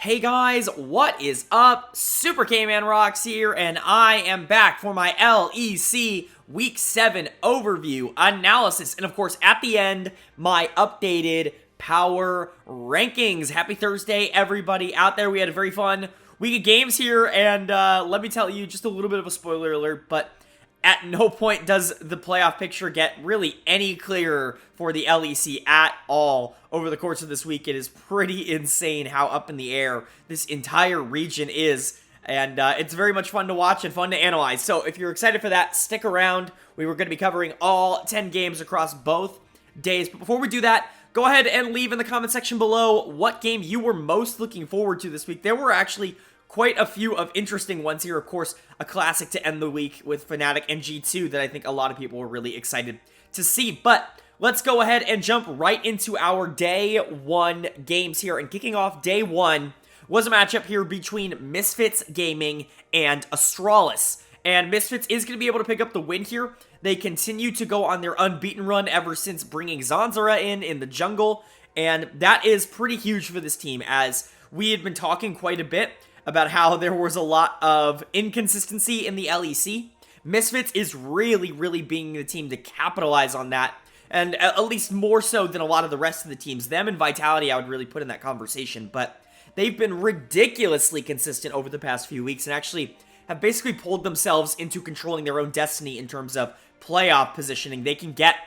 Hey guys, what is up? SuperKmanrocks here, and I am back for my LEC Week 7 overview, analysis, and of course, at the end, my updated power rankings. Happy Thursday, everybody out there. We had a very fun week of games here, and let me tell you, just a little bit of a spoiler alert, but at no point does the playoff picture get really any clearer for the LEC at all over the course of this week. It is pretty insane how up in the air this entire region is, and it's very much fun to watch and fun to analyze. So if you're excited for that, stick around. We were going to be covering all 10 games across both days, but before we do that, go ahead and leave in the comment section below what game you were most looking forward to this week. There were actually quite a few of interesting ones here. Of course, a classic to end the week with Fnatic and G2 that I think a lot of people were really excited to see. But let's go ahead and jump right into our day one games here. And kicking off day one was a matchup here between Misfits Gaming and Astralis. And Misfits is going to be able to pick up the win here. They continue to go on their unbeaten run ever since bringing Zanzara in the jungle. And that is pretty huge for this team, as we had been talking quite a bit about how there was a lot of inconsistency in the LEC. Misfits is really being the team to capitalize on that, and at least more so than a lot of the rest of the teams. Them and Vitality I would really put in that conversation, but they've been ridiculously consistent over the past few weeks and actually have basically pulled themselves into controlling their own destiny in terms of playoff positioning. They can get,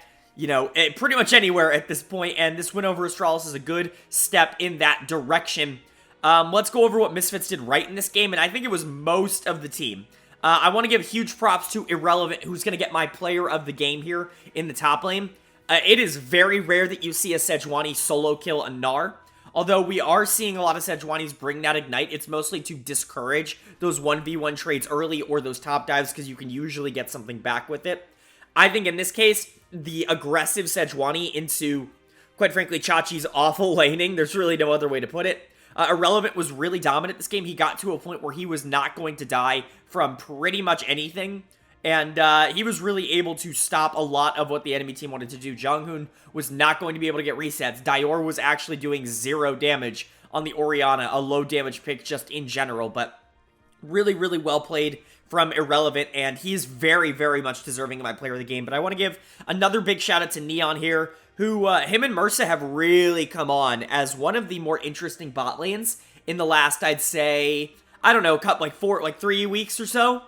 pretty much anywhere at this point, and this win over Astralis is a good step in that direction. Let's go over what Misfits did right in this game, and I think it was most of the team. I want to give huge props to Irrelevant, who's going to get my player of the game here in the top lane. It is very rare that you see a Sejuani solo kill a Gnar. Although we are seeing a lot of Sejuanis bring that Ignite, it's mostly to discourage those 1v1 trades early or those top dives, because you can usually get something back with it. I think in this case, the aggressive Sejuani into, quite frankly, Chachi's awful laning, there's really no other way to put it. Irrelevant was really dominant this game. He got to a point where he was not going to die from pretty much anything, and he was really able to stop a lot of what the enemy team wanted to do. Jonghoon was not going to be able to get resets. Dior was actually doing 0 damage on the Orianna, a low damage pick just in general, but really well played from Irrelevant, and he's very much deserving of my player of the game. But I want to give another big shout out to Neon here, who, him and Mursa have really come on as one of the more interesting bot lanes in the last, I'd say, I don't know, 3 weeks or so.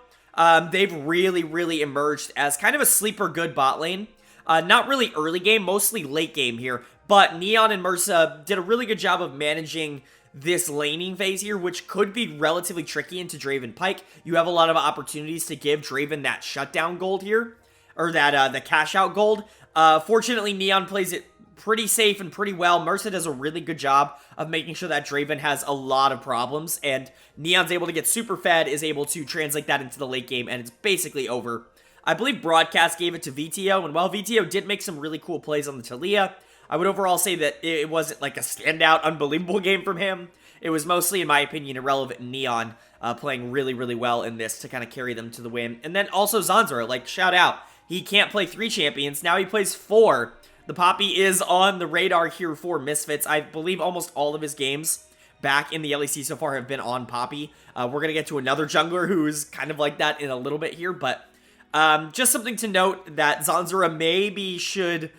They've really emerged as kind of a sleeper good bot lane. Not really early game, mostly late game here, but Neon and Mursa did a really good job of managing this laning phase here, which could be relatively tricky into Draven Pike. You have a lot of opportunities to give Draven that shutdown gold here, or that the cash out gold. Fortunately, Neon plays it pretty safe and pretty well. Mursa does a really good job of making sure that Draven has a lot of problems, and Neon's able to get super fed, is able to translate that into the late game, and it's basically over. I believe Broadcast gave it to VTO, and while VTO did make some really cool plays on the Taliyah, I would overall say that it wasn't like a standout, unbelievable game from him. It was mostly, in my opinion, Irrelevant and Neon playing really well in this to kind of carry them to the win. And then also Zanzara, shout out. He can't play 3 champions, now he plays 4. The Poppy is on the radar here for Misfits. I believe almost all of his games back in the LEC so far have been on Poppy. We're going to get to another jungler who's kind of like that in a little bit here, but just something to note that Zanzara maybe should,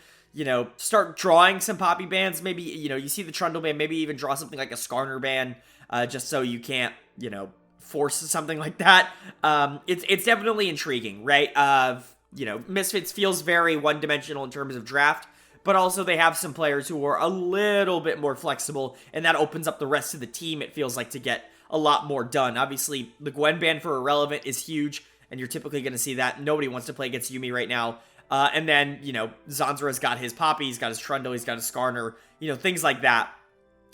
start drawing some Poppy bans. Maybe, you see the Trundle ban, maybe even draw something like a Skarner ban, just so you can't, force something like that. It's definitely intriguing, right? Misfits feels very one-dimensional in terms of draft, but also they have some players who are a little bit more flexible, and that opens up the rest of the team, it feels like, to get a lot more done. Obviously, the Gwen ban for Irrelevant is huge, and you're typically going to see that. Nobody wants to play against Yuumi right now. And then, Zanzara's got his Poppy, he's got his Trundle, he's got his Skarner, things like that.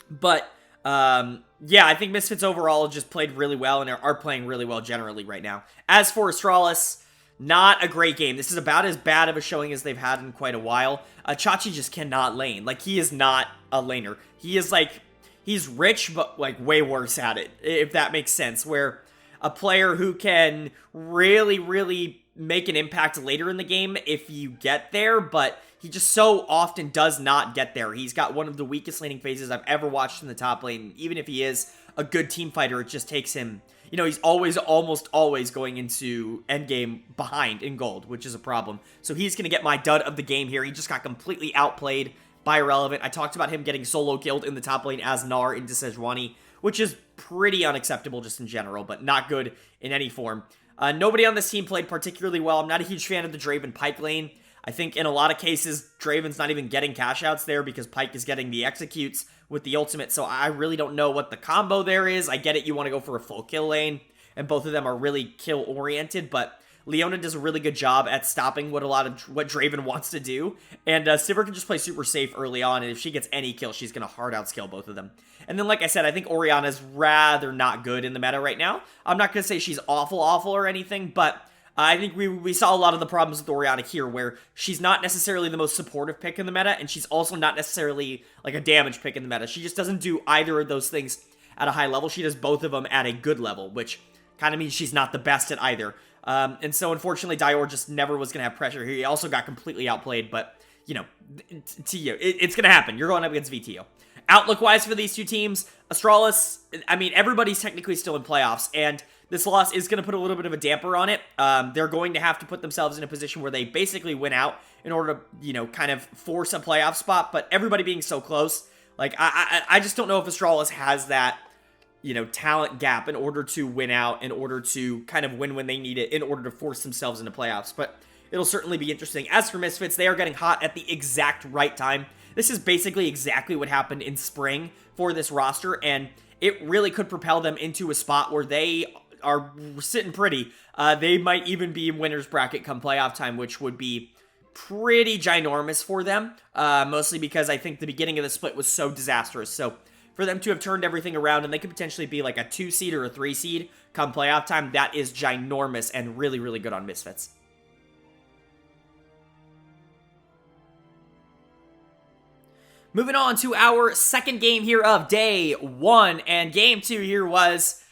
But, yeah, I think Misfits overall just played really well and are playing really well generally right now. As for Astralis, not a great game. This is about as bad of a showing as they've had in quite a while. Chachi just cannot lane. He is not a laner. He is he's rich, but way worse at it, if that makes sense. Where a player who can really make an impact later in the game if you get there, but he just so often does not get there. He's got one of the weakest laning phases I've ever watched in the top lane. Even if he is a good team fighter, it just takes him, you know, he's almost always going into endgame behind in gold, which is a problem. So he's going to get my dud of the game here. He just got completely outplayed by Irrelevant. I talked about him getting solo killed in the top lane as Gnar into Sejuani, which is pretty unacceptable just in general, but not good in any form. Nobody on this team played particularly well. I'm not a huge fan of the Draven Pyke lane. I think in a lot of cases, Draven's not even getting cash outs there because Pyke is getting the executes with the ultimate, so I really don't know what the combo there is. I get it, you want to go for a full kill lane, and both of them are really kill-oriented, but Leona does a really good job at stopping what Draven wants to do, and Sivir can just play super safe early on, and if she gets any kill, she's going to hard outscale both of them. And then, like I said, I think Orianna's rather not good in the meta right now. I'm not going to say she's awful or anything, but I think we saw a lot of the problems with Orianna here, where she's not necessarily the most supportive pick in the meta, and she's also not necessarily like a damage pick in the meta. She just doesn't do either of those things at a high level. She does both of them at a good level, which kind of means she's not the best at either. And so, unfortunately, Dior just never was going to have pressure here. He also got completely outplayed, but, you know, it's going to happen. You're going up against VTO. Outlook-wise for these two teams, Astralis, I mean, everybody's technically still in playoffs, and this loss is going to put a little bit of a damper on it. They're going to have to put themselves in a position where they basically win out in order to, you know, kind of force a playoff spot, but everybody being so close, like, I just don't know if Astralis has that, you know, talent gap in order to win out, in order to kind of win when they need it, in order to force themselves into playoffs, but it'll certainly be interesting. As for Misfits, they are getting hot at the exact right time. This is basically exactly what happened in spring for this roster, and it really could propel them into a spot where they are sitting pretty. They might even be in winner's bracket come playoff time, which would be pretty ginormous for them, mostly because I think the beginning of the split was so disastrous. So for them to have turned everything around, and they could potentially be like a 2 seed or a 3 seed come playoff time, that is ginormous and really, really good on Misfits. Moving on to our second game here of day 1, and game 2 here was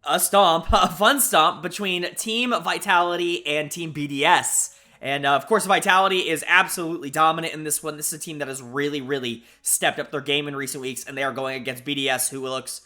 a fun stomp between Team Vitality and Team BDS. And of course, Vitality is absolutely dominant in this one. This is a team that has really, really stepped up their game in recent weeks, and they are going against BDS, who looks,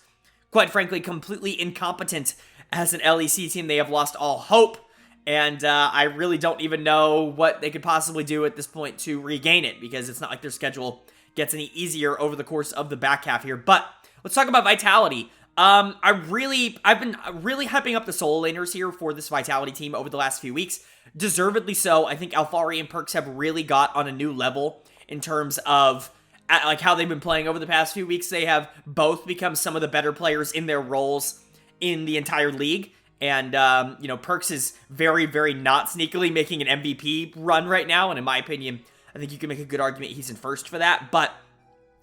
quite frankly, completely incompetent as an LEC team. They have lost all hope, and I really don't even know what they could possibly do at this point to regain it, because it's not like their schedule gets any easier over the course of the back half here. But let's talk about Vitality. I've been really hyping up the solo laners here for this Vitality team over the last few weeks. Deservedly so. I think Alphari and Perks have really got on a new level in terms of like how they've been playing over the past few weeks. They have both become some of the better players in their roles in the entire league. And, you know, Perks is very, very not sneakily making an MVP run right now. And in my opinion, I think you can make a good argument he's in first for that. But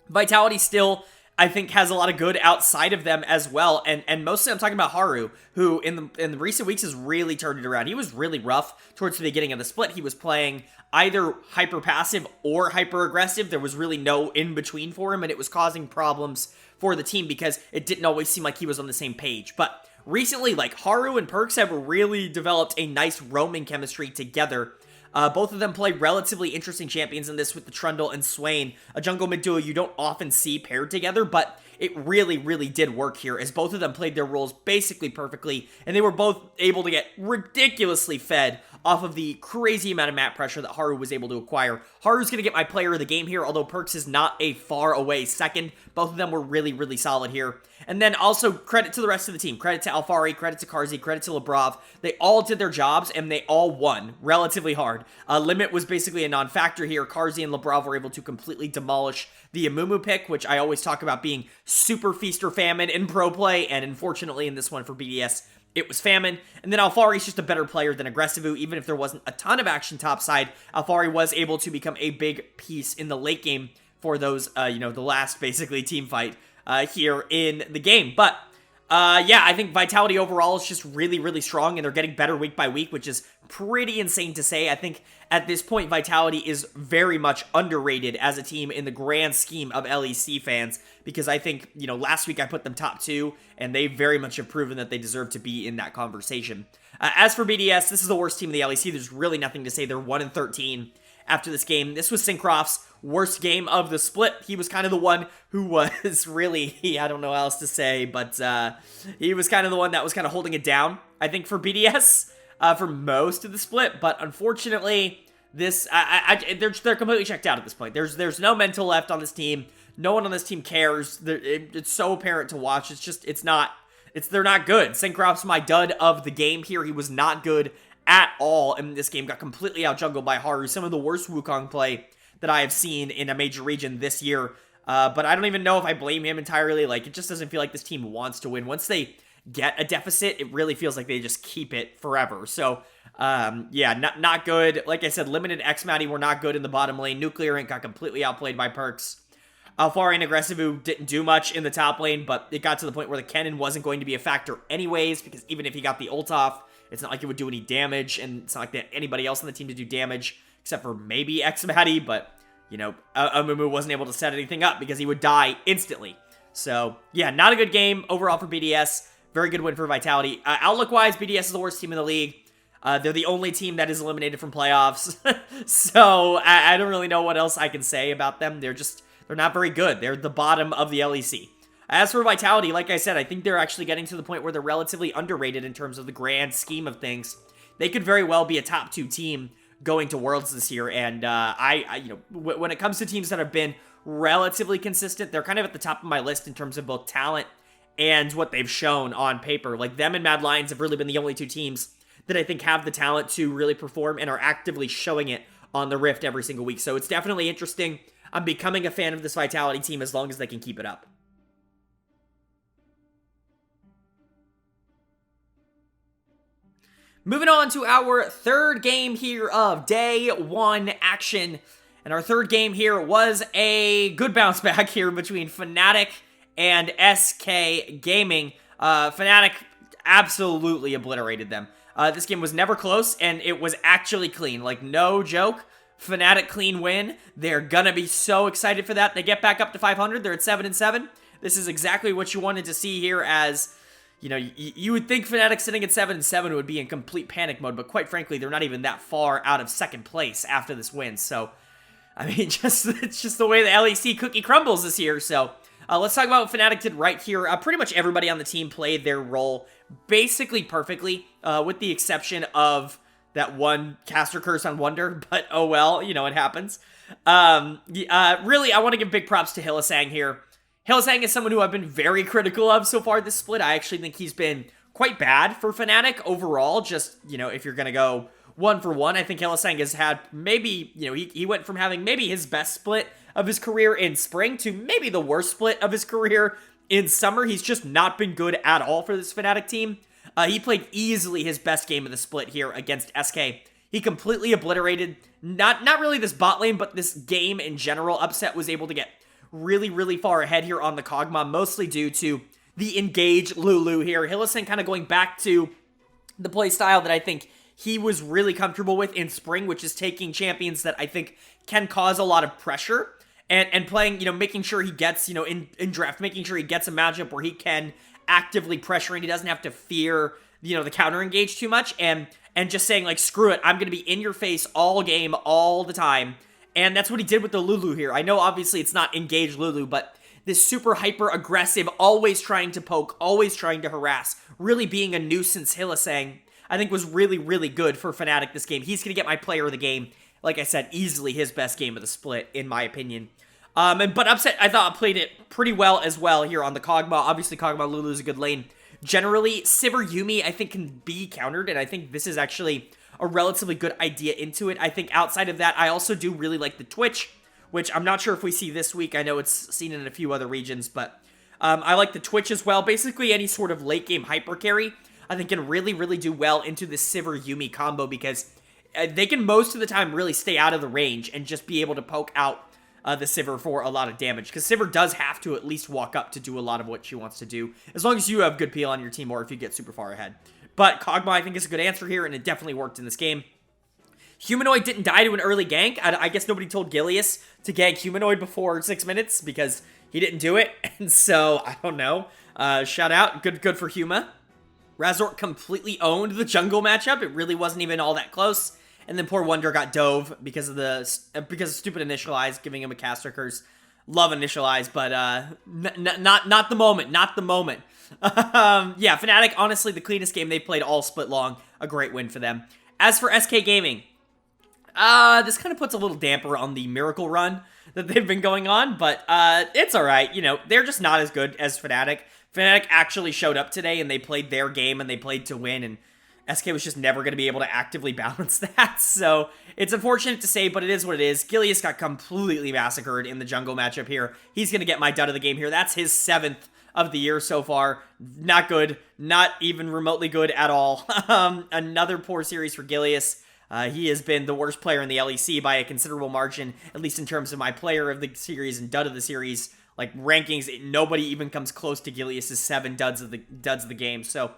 Vitality still, I think, has a lot of good outside of them as well. And mostly I'm talking about Haru, who in the recent weeks has really turned it around. He was really rough towards the beginning of the split. He was playing either hyper passive or hyper aggressive. There was really no in between for him, and it was causing problems for the team because it didn't always seem like he was on the same page. But recently, like, Haru and Perks have really developed a nice roaming chemistry together. Both of them play relatively interesting champions in this with the Trundle and Swain, a jungle mid duo you don't often see paired together, but it really, really did work here as both of them played their roles basically perfectly, and they were both able to get ridiculously fed off of the crazy amount of map pressure that Haru was able to acquire. Haru's going to get my player of the game here, although Perks is not a far away second. Both of them were really, really solid here. And then also credit to the rest of the team. Credit to Alphari, credit to Karzi, credit to Labrov. They all did their jobs, and they all won relatively hard. Limit was basically a non-factor here. Karzi and Labrov were able to completely demolish the Amumu pick, which I always talk about being super feast or famine in pro play, and unfortunately in this one for BDS, it was famine. And then Alphari's just a better player than Aggressivu. Even if there wasn't a ton of action topside, Alphari was able to become a big piece in the late game for those, you know, the last basically team fight here in the game. But yeah, I think Vitality overall is just really, really strong, and they're getting better week by week, which is pretty insane to say. I think at this point, Vitality is very much underrated as a team in the grand scheme of LEC fans, because I think, you know, last week I put them top 2, and they very much have proven that they deserve to be in that conversation. As for BDS, this is the worst team in the LEC. There's really nothing to say. They're 1-13 after this game. This was Syncroft's worst game of the split. He was kind of the one who was really, I don't know how else to say, but he was kind of the one that was kind of holding it down, I think, for BDS for most of the split. But unfortunately, they're completely checked out at this point. There's no mental left on this team. No one on this team cares. It's so apparent to watch. They're not good. Syncroft's my dud of the game here. He was not good at all in this game. Got completely out-jungled by Haru. Some of the worst Wukong play that I have seen in a major region this year. But I don't even know if I blame him entirely. Like, it just doesn't feel like this team wants to win. Once they get a deficit, it really feels like they just keep it forever. So, yeah, not good. Like I said, Limited Xmatty were not good in the bottom lane. Nuclear Inc. got completely outplayed by Perks. Alfari and Aggressive, who didn't do much in the top lane, but it got to the point where the cannon wasn't going to be a factor anyways, because even if he got the ult off, it's not like it would do any damage, and it's not like that anybody else on the team to do damage, except for maybe Xmatty, but, you know, Amumu wasn't able to set anything up because he would die instantly. So, yeah, not a good game overall for BDS. Very good win for Vitality. Outlook-wise, BDS is the worst team in the league. They're the only team that is eliminated from playoffs. So, I don't really know what else I can say about them. They're not very good. They're the bottom of the LEC. As for Vitality, like I said, I think they're actually getting to the point where they're relatively underrated in terms of the grand scheme of things. They could very well be a top 2 team going to Worlds this year, and when it comes to teams that have been relatively consistent, they're kind of at the top of my list in terms of both talent and what they've shown on paper. Like, them and Mad Lions have really been the only 2 teams that I think have the talent to really perform and are actively showing it on the Rift every single week. So it's definitely interesting. I'm becoming a fan of this Vitality team as long as they can keep it up. Moving on to our third game here of day 1 action. And our third game here was a good bounce back here between Fnatic and SK Gaming. Fnatic absolutely obliterated them. This game was never close, and it was actually clean. Like, no joke. Fnatic clean win. They're gonna be so excited for that. They get back up to 500. They're at 7-7. This is exactly what you wanted to see here, as, you know, you would think Fnatic sitting at 7-7 would be in complete panic mode, but quite frankly, they're not even that far out of second place after this win. So, I mean, it's just the way the LEC cookie crumbles this year. So, let's talk about what Fnatic did right here. Pretty much everybody on the team played their role basically perfectly, with the exception of that one caster curse on Wonder, but oh well, you know, it happens. Really, I want to give big props to Hylissang here. Hylissang is someone who I've been very critical of so far this split. I actually think he's been quite bad for Fnatic overall. Just, you know, if you're going to go 1 for 1, I think Hylissang has had maybe, you know, he went from having maybe his best split of his career in spring to maybe the worst split of his career in summer. He's just not been good at all for this Fnatic team. He played easily his best game of the split here against SK. He completely obliterated, not really this bot lane, but this game in general. Upset was able to get really, really far ahead here on the Kog'Maw, mostly due to the engage Lulu here. Hylissang kind of going back to the playstyle that I think he was really comfortable with in spring, which is taking champions that I think can cause a lot of pressure and playing, you know, making sure he gets, you know, in draft, making sure he gets a matchup where he can actively pressure and he doesn't have to fear, you know, the counter engage too much, and just saying, like, screw it, I'm going to be in your face all game, all the time. And that's what he did with the Lulu here. I know, obviously, it's not engage Lulu, but this super hyper-aggressive, always trying to poke, always trying to harass, really being a nuisance Hylissang, I think was really, really good for Fnatic this game. He's going to get my player of the game. Like I said, easily his best game of the split, in my opinion. But Upset, I thought, played it pretty well as well here on the Kog'Maw. Obviously, Kog'Maw Lulu is a good lane. Generally, Sivir Yuumi, I think, can be countered, and I think this is actually a relatively good idea into it. I think outside of that, I also do really like the Twitch, which I'm not sure if we see this week. I know it's seen in a few other regions, but I like the Twitch as well. Basically, any sort of late-game hyper carry, I think, can really, really do well into the Sivir Yuumi combo, because they can most of the time really stay out of the range and just be able to poke out the Sivir for a lot of damage, because Sivir does have to at least walk up to do a lot of what she wants to do, as long as you have good peel on your team or if you get super far ahead. But Kog'Maw, I think, is a good answer here, and it definitely worked in this game. Humanoid didn't die to an early gank. I guess nobody told Gilius to gank Humanoid before 6 minutes, because he didn't do it, and so, I don't know. Shout out, good for Huma. Razork completely owned the jungle matchup. It really wasn't even all that close. and then poor Wonder got dove because of stupid initial eyes, giving him a caster curse. Love initial eyes, but not the moment, not the moment. Yeah, Fnatic, honestly, the cleanest game they played all split long. A great win for them. As for SK Gaming, this kind of puts a little damper on the miracle run that they've been going on, but it's alright. You know, they're just not as good as Fnatic. Fnatic actually showed up today, and they played their game, and they played to win, and SK was just never going to be able to actively balance that, so it's unfortunate to say, but it is what it is. Gilius got completely massacred in the jungle matchup here. He's going to get my dud of the game here. That's his 7th of the year so far. Not good. Not even remotely good at all. Another poor series for Gilius. He has been the worst player in the LEC by a considerable margin, at least in terms of my player of the series and dud of the series. Like, rankings, nobody even comes close to Gilius' 7 duds of the game, so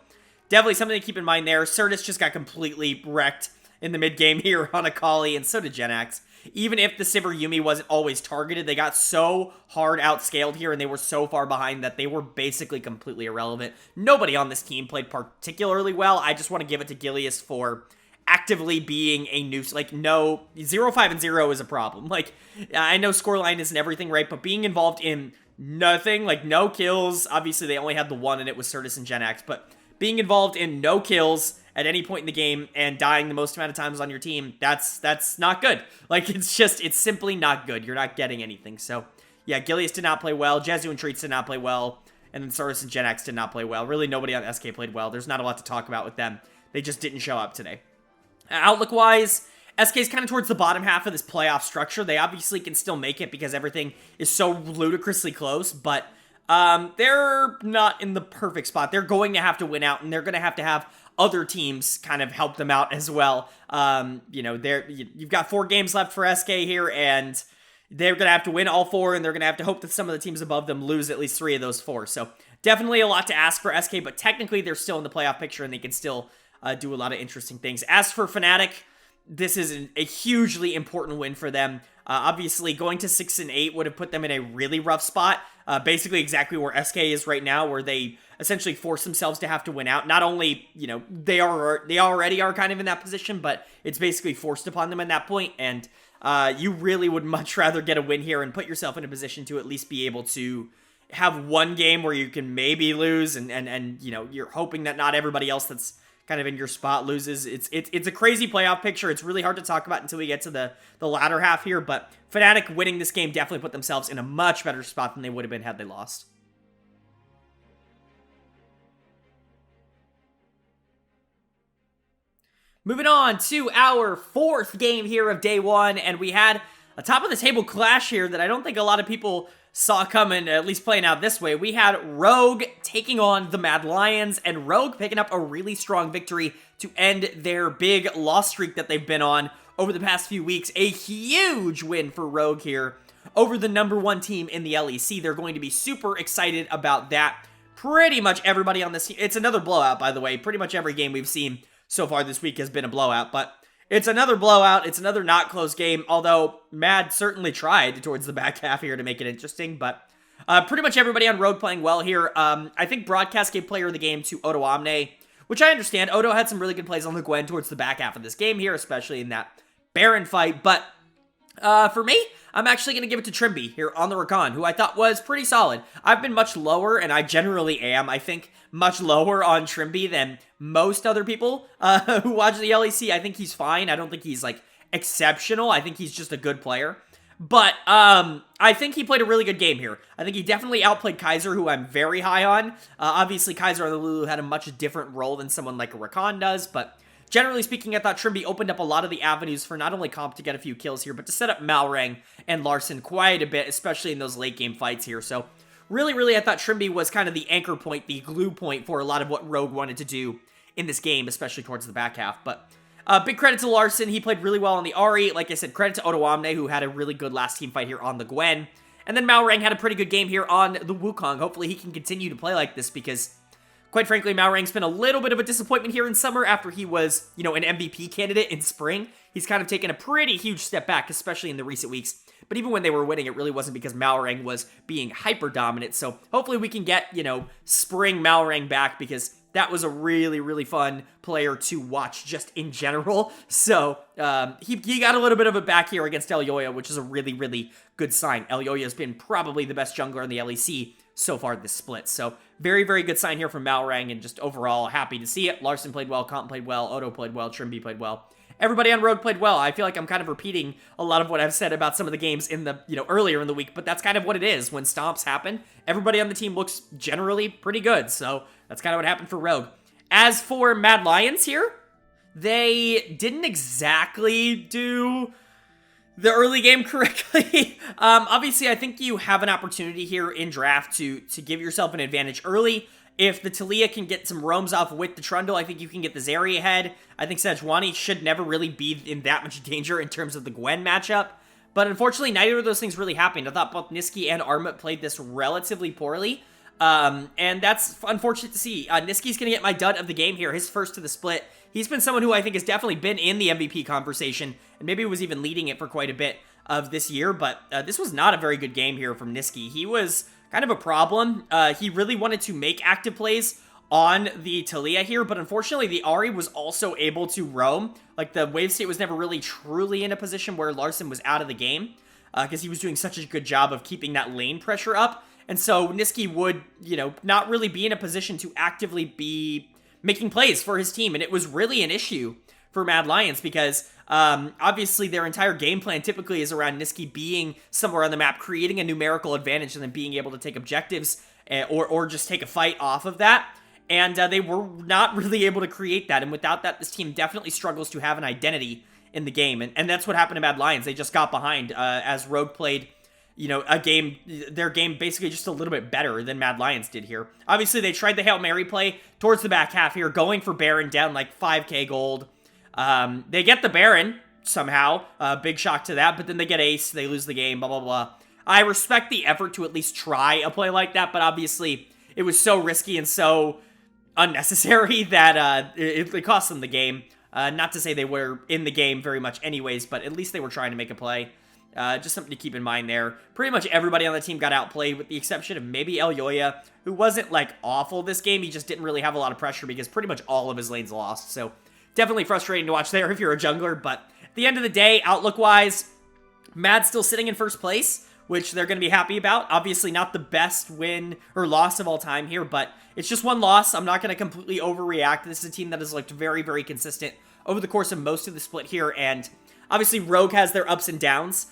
definitely something to keep in mind there. Certus just got completely wrecked in the mid-game here on Akali, and so did Genax. Even if the Sivir Yumi wasn't always targeted, they got so hard outscaled here, and they were so far behind that they were basically completely irrelevant. Nobody on this team played particularly well. I just want to give it to Gilius for actively being a nuisance. Like, no, 0-5-0 is a problem. Like, I know scoreline isn't everything, right? But being involved in nothing, like no kills, obviously they only had the one, and it was Certus and Genax, but being involved in no kills at any point in the game and dying the most amount of times on your team, that's not good. Like, it's simply not good. You're not getting anything. So, yeah, Gilius did not play well. Jezu and Treats did not play well. And then Certus and Genax did not play well. Really, nobody on SK played well. There's not a lot to talk about with them. They just didn't show up today. Outlook-wise, SK is kind of towards the bottom half of this playoff structure. They obviously can still make it because everything is so ludicrously close, but they're not in the perfect spot. They're going to have to win out, and they're going to have other teams kind of help them out as well. You know, you've got 4 games left for SK here, and they're going to have to win all 4, and they're going to have to hope that some of the teams above them lose at least 3 of those 4. So definitely a lot to ask for SK, but technically they're still in the playoff picture, and they can still do a lot of interesting things. As for Fnatic, this is a hugely important win for them. Obviously, going to 6-8 would have put them in a really rough spot. Basically exactly where SK is right now, where they essentially force themselves to have to win out. Not only, you know, they already are kind of in that position, but it's basically forced upon them at that point, and you really would much rather get a win here and put yourself in a position to at least be able to have one game where you can maybe lose, and you know, you're hoping that not everybody else that's kind of in your spot loses. It's a crazy playoff picture. It's really hard to talk about until we get to the latter half here, but Fnatic winning this game definitely put themselves in a much better spot than they would have been had they lost. Moving on to our 4th game here of day 1, and we had a top of the table clash here that I don't think a lot of people saw coming, at least playing out this way. We had Rogue taking on the Mad Lions, and Rogue picking up a really strong victory to end their big loss streak that they've been on over the past few weeks. A huge win for Rogue here over the #1 team in the LEC. They're going to be super excited about that. Pretty much everybody on this team. It's another blowout, by the way. Pretty much every game we've seen so far this week has been a blowout, but it's another blowout. It's another not close game, although Mad certainly tried towards the back half here to make it interesting, but pretty much everybody on Rogue playing well here. I think Broadcast gave player of the game to Odo Omne, which I understand. Odo had some really good plays on the Gwen towards the back half of this game here, especially in that Baron fight, but for me, I'm actually going to give it to Trimby here on the Rakan, who I thought was pretty solid. I've been much lower, and I generally am, I think, much lower on Trimby than most other people who watch the LEC. I think he's fine. I don't think he's, like, exceptional. I think he's just a good player. But I think he played a really good game here. I think he definitely outplayed Kaiser, who I'm very high on. Obviously, Kaiser on the Lulu had a much different role than someone like a Rakan does, but generally speaking, I thought Trimby opened up a lot of the avenues for not only Comp to get a few kills here, but to set up Malrang and Larson quite a bit, especially in those late game fights here. So really, I thought Trimby was kind of the anchor point, the glue point for a lot of what Rogue wanted to do in this game, especially towards the back half. But big credit to Larson. He played really well on the Ahri. Like I said, credit to Odo Omne, who had a really good last team fight here on the Gwen. And then Malrang had a pretty good game here on the Wukong. Hopefully he can continue to play like this because, quite frankly, Malrang's been a little bit of a disappointment here in summer after he was, you know, an MVP candidate in spring. He's kind of taken a pretty huge step back, especially in the recent weeks. But even when they were winning, it really wasn't because Malrang was being hyper dominant. So hopefully we can get, you know, spring Malrang back because that was a really, really fun player to watch just in general. So he got a little bit of it back here against Elyoya, which is a really, really good sign. Elyoya has been probably the best jungler in the LEC so far this split. So very, very good sign here from Malrang, and just overall happy to see it. Larson played well, Comp played well, Odo played well, Trimby played well. Everybody on Rogue played well. I feel like I'm kind of repeating a lot of what I've said about some of the games in the, earlier in the week, but that's kind of what it is. When stomps happen, everybody on the team looks generally pretty good, so that's kind of what happened for Rogue. As for Mad Lions here, they didn't exactly do the early game correctly. Obviously, I think you have an opportunity here in draft to give yourself an advantage early. If the Talia can get some roams off with the Trundle, I think you can get the Zeri ahead. I think Sejuani should never really be in that much danger in terms of the Gwen matchup. But unfortunately, neither of those things really happened. I thought both Niski and Armut played this relatively poorly. And that's unfortunate to see. Niski's going to get my dud of the game here, his first to the split. He's been someone who I think has definitely been in the MVP conversation, and maybe was even leading it for quite a bit of this year. But this was not a very good game here from Niski. He was kind of a problem. He really wanted to make active plays on the Talia here, but unfortunately the Ahri was also able to roam. Like, the wave state was never really truly in a position where Larson was out of the game, because he was doing such a good job of keeping that lane pressure up. And so Niski would, not really be in a position to actively be making plays for his team. And it was really an issue for Mad Lions because obviously their entire game plan typically is around Niski being somewhere on the map, creating a numerical advantage, and then being able to take objectives or just take a fight off of that. And they were not really able to create that. And without that, this team definitely struggles to have an identity in the game. And that's what happened to Mad Lions. They just got behind as Rogue played, their game basically just a little bit better than Mad Lions did here. Obviously, they tried the Hail Mary play towards the back half here, going for Baron down like 5k gold. They get the Baron somehow, big shock to that, but then they get ace, they lose the game, blah, blah, blah. I respect the effort to at least try a play like that, but obviously it was so risky and so unnecessary that it cost them the game. Not to say they were in the game very much anyways, but at least they were trying to make a play. Just something to keep in mind there. Pretty much everybody on the team got outplayed with the exception of maybe Elyoya, who wasn't like awful this game. He just didn't really have a lot of pressure because pretty much all of his lanes lost. So definitely frustrating to watch there if you're a jungler. But at the end of the day, outlook-wise, Mad's still sitting in first place, which they're going to be happy about. Obviously not the best win or loss of all time here, but it's just one loss. I'm not going to completely overreact. This is a team that has looked very, very consistent over the course of most of the split here. And obviously Rogue has their ups and downs.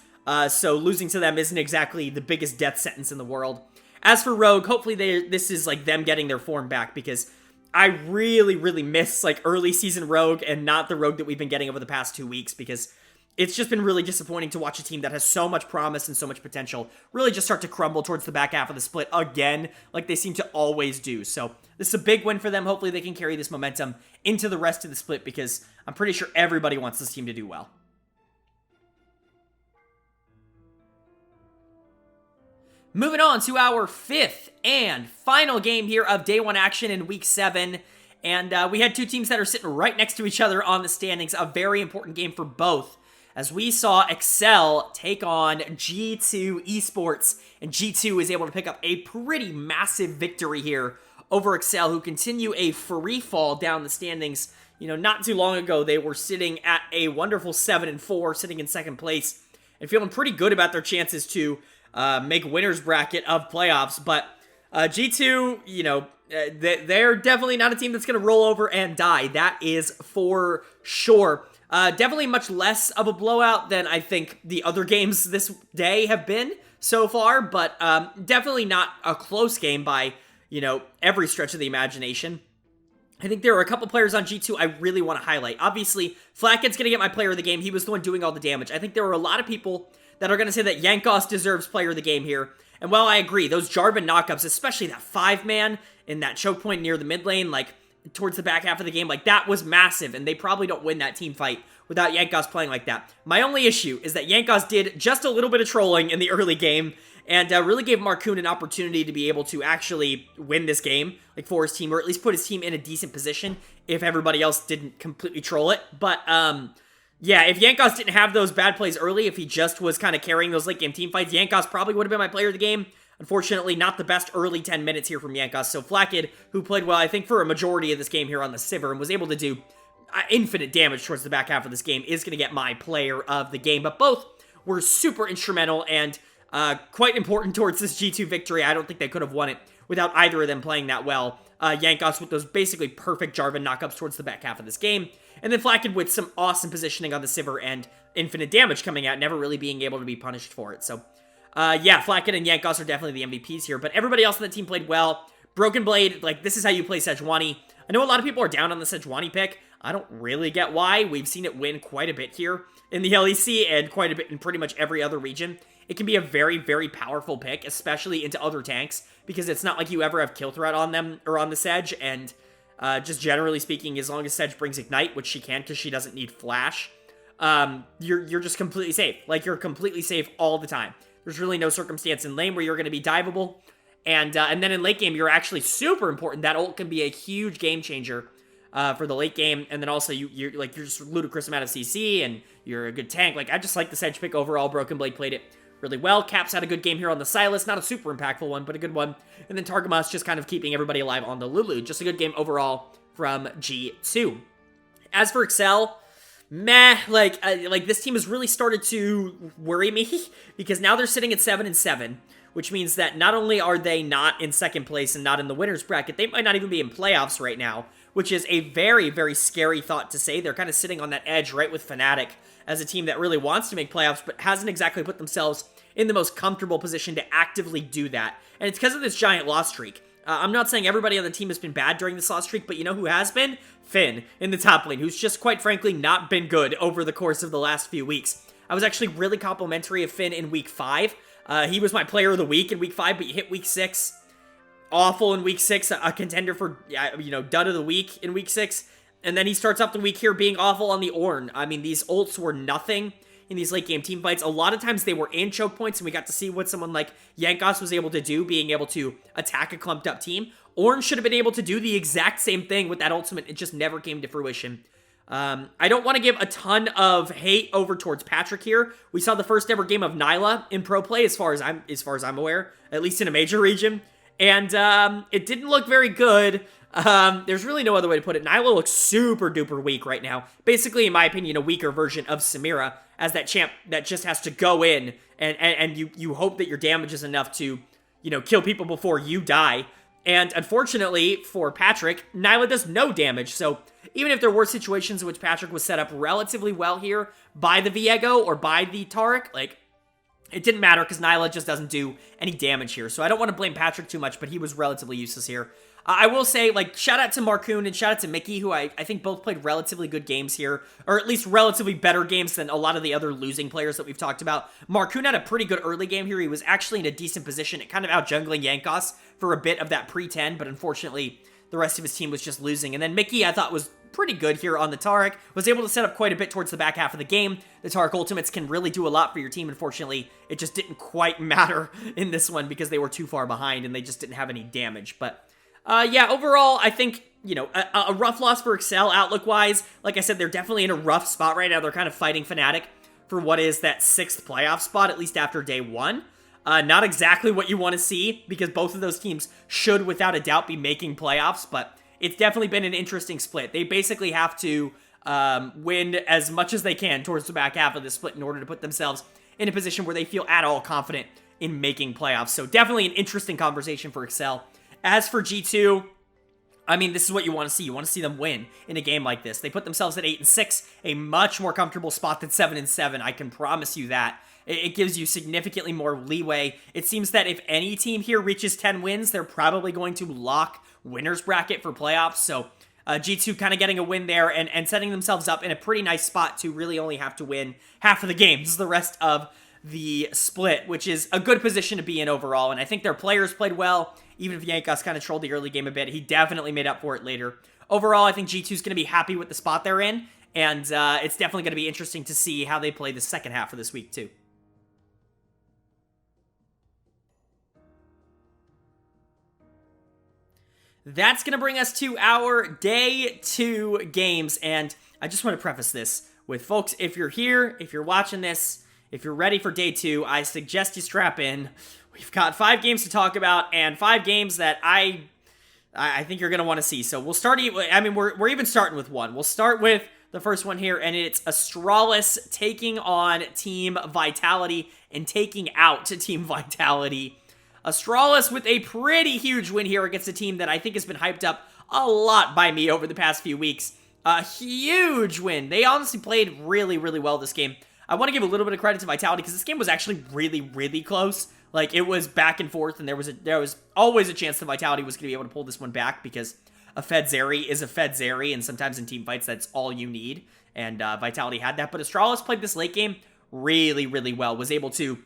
So losing to them isn't exactly the biggest death sentence in the world. As for Rogue, hopefully this is like them getting their form back, because I really, really miss like early season Rogue and not the Rogue that we've been getting over the past 2 weeks, because it's just been really disappointing to watch a team that has so much promise and so much potential really just start to crumble towards the back half of the split again, like they seem to always do. So this is a big win for them. Hopefully they can carry this momentum into the rest of the split, because I'm pretty sure everybody wants this team to do well. Moving on to our fifth and final game here of day one action in week 7. And we had two teams that are sitting right next to each other on the standings. A very important game for both, as we saw Excel take on G2 Esports. And G2 is able to pick up a pretty massive victory here over Excel, who continue a free fall down the standings. Not too long ago, they were sitting at a wonderful 7-4, sitting in second place, and feeling pretty good about their chances to make winner's bracket of playoffs. But G2, they're definitely not a team that's going to roll over and die. That is for sure. Definitely much less of a blowout than I think the other games this day have been so far, but definitely not a close game by, every stretch of the imagination. I think there are a couple players on G2 I really want to highlight. Obviously, Flacket's going to get my player of the game. He was the one doing all the damage. I think there are a lot of people that are going to say that Yankos deserves player of the game here. And while I agree, those Jarvan knockups, especially that 5-man in that choke point near the mid lane, like towards the back half of the game, like that was massive, and they probably don't win that team fight without Yankos playing like that. My only issue is that Yankos did just a little bit of trolling in the early game, and really gave Marcoon an opportunity to be able to actually win this game, like for his team, or at least put his team in a decent position if everybody else didn't completely troll it. But yeah, if Yankos didn't have those bad plays early, if he just was kind of carrying those late game team fights, Yankos probably would have been my player of the game. Unfortunately, not the best early 10 minutes here from Jankos. So Flakked, who played well, I think, for a majority of this game here on the Sivir and was able to do infinite damage towards the back half of this game, is going to get my player of the game. But both were super instrumental and quite important towards this G2 victory. I don't think they could have won it without either of them playing that well. Jankos with those basically perfect Jarvan knockups towards the back half of this game. And then Flakked with some awesome positioning on the Sivir and infinite damage coming out, never really being able to be punished for it. So, yeah, Flakked and Jankos are definitely the MVPs here. But everybody else on the team played well. Broken Blade, like, this is how you play Sejuani. I know a lot of people are down on the Sejuani pick. I don't really get why. We've seen it win quite a bit here in the LEC and quite a bit in pretty much every other region. It can be a very, very powerful pick, especially into other tanks, because it's not like you ever have kill threat on them or on the Sedge, and just generally speaking, as long as Sedge brings Ignite, which she can because she doesn't need Flash, you're just completely safe. Like, you're completely safe all the time. There's really no circumstance in lane where you're going to be diveable, and then in late game, you're actually super important. That ult can be a huge game changer for the late game, and then also you're just a ludicrous amount of CC, and you're a good tank. Like, I just like the Sedge pick overall. Broken Blade played it really well. Caps had a good game here on the Sylas, not a super impactful one, but a good one. And then Targamas just kind of keeping everybody alive on the Lulu. Just a good game overall from G2. As for Excel, meh, like this team has really started to worry me because now they're sitting at 7-7, which means that not only are they not in second place and not in the winner's bracket, they might not even be in playoffs right now, which is a very, very scary thought to say. They're kind of sitting on that edge right with Fnatic as a team that really wants to make playoffs, but hasn't exactly put themselves in the most comfortable position to actively do that. And it's because of this giant loss streak. I'm not saying everybody on the team has been bad during this loss streak, but you know who has been? Finn in the top lane, who's just quite frankly not been good over the course of the last few weeks. I was actually really complimentary of Finn in week 5. He was my player of the week in week 5, but you hit week 6. Awful in week 6, a contender for, dud of the week in week 6. And then he starts off the week here being awful on the Ornn. I mean, these ults were nothing in these late game team fights. A lot of times they were in choke points, and we got to see what someone like Jankos was able to do, being able to attack a clumped up team. Ornn should have been able to do the exact same thing with that ultimate. It just never came to fruition. I don't want to give a ton of hate over towards Patrick here. We saw the first ever game of Nyla in pro play, as far as I'm aware, at least in a major region, and it didn't look very good. There's really no other way to put it. Nyla looks super duper weak right now. Basically, in my opinion, a weaker version of Samira as that champ that just has to go in and you hope that your damage is enough to, kill people before you die. And unfortunately for Patrick, Nyla does no damage. So even if there were situations in which Patrick was set up relatively well here by the Viego or by the Taric, like, it didn't matter because Nyla just doesn't do any damage here. So I don't want to blame Patrick too much, but he was relatively useless here. I will say, shout out to Marcoon and shout out to Mickey, who I think both played relatively good games here, or at least relatively better games than a lot of the other losing players that we've talked about. Marcoon had a pretty good early game here. He was actually in a decent position, kind of out-jungling Jankos for a bit of that pre-10, but unfortunately, the rest of his team was just losing. And then Mickey, I thought, was pretty good here on the Taric, was able to set up quite a bit towards the back half of the game. The Taric ultimates can really do a lot for your team. Unfortunately, it just didn't quite matter in this one because they were too far behind and they just didn't have any damage, but yeah, overall, I think, a rough loss for Excel outlook-wise. Like I said, they're definitely in a rough spot right now. They're kind of fighting Fnatic for what is that 6th playoff spot, at least after day 1. Not exactly what you want to see, because both of those teams should, without a doubt, be making playoffs, but it's definitely been an interesting split. They basically have to win as much as they can towards the back half of the split in order to put themselves in a position where they feel at all confident in making playoffs. So definitely an interesting conversation for Excel. As for G2, I mean, this is what you want to see. You want to see them win in a game like this. They put themselves at 8-6, a much more comfortable spot than 7-7. I can promise you that. It gives you significantly more leeway. It seems that if any team here reaches 10 wins, they're probably going to lock winner's bracket for playoffs. So G2 kind of getting a win there and setting themselves up in a pretty nice spot to really only have to win half of the games the rest of the split, which is a good position to be in overall. And I think their players played well. Even if Jankos kind of trolled the early game a bit, he definitely made up for it later. Overall, I think G2's going to be happy with the spot they're in, and it's definitely going to be interesting to see how they play the second half of this week, too. That's going to bring us to our Day 2 games, and I just want to preface this with, folks, if you're here, if you're watching this, if you're ready for Day 2, I suggest you strap in. we've got 5 games to talk about, and 5 games that I think you're going to want to see. So we'll start, I mean, we're even starting with one. We'll start with the first one here, and it's Astralis taking on Team Vitality and taking out Team Vitality. Astralis with a pretty huge win here against a team that I think has been hyped up a lot by me over the past few weeks. A huge win. They honestly played really, really well this game. I want to give a little bit of credit to Vitality because this game was actually really, really close. Like, it was back and forth, and there was always a chance that Vitality was going to be able to pull this one back because a Fed Zeri is a Fed Zeri, and sometimes in team fights, that's all you need. And Vitality had that. But Astralis played this late game really, really well. Was able to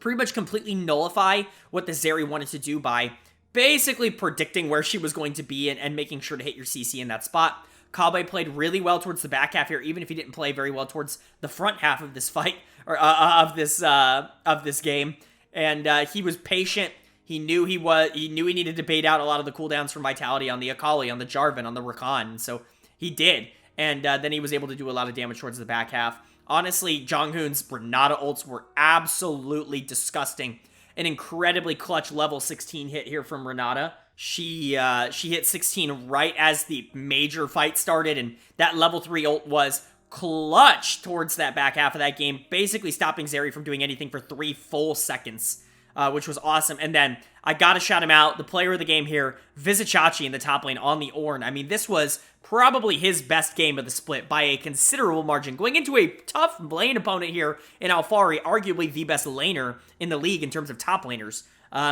pretty much completely nullify what the Zeri wanted to do by basically predicting where she was going to be and making sure to hit your CC in that spot. Kabe played really well towards the back half here, even if he didn't play very well towards the front half of this fight, or of this game. And he was patient. He knew he needed to bait out a lot of the cooldowns from Vitality on the Akali, on the Jarvan, on the Rakan. And so he did. And then he was able to do a lot of damage towards the back half. Honestly, Jonghoon's Renata ults were absolutely disgusting. An incredibly clutch level 16 hit here from Renata. She hit 16 right as the major fight started, and that level 3 ult was clutch towards that back half of that game, basically stopping Zeri from doing anything for 3 full seconds, which was awesome. And then I gotta shout him out, the player of the game here, Vizicachi in the top lane on the Ornn. I mean, this was probably his best game of the split by a considerable margin. Going into a tough lane opponent here in Alphari, arguably the best laner in the league in terms of top laners.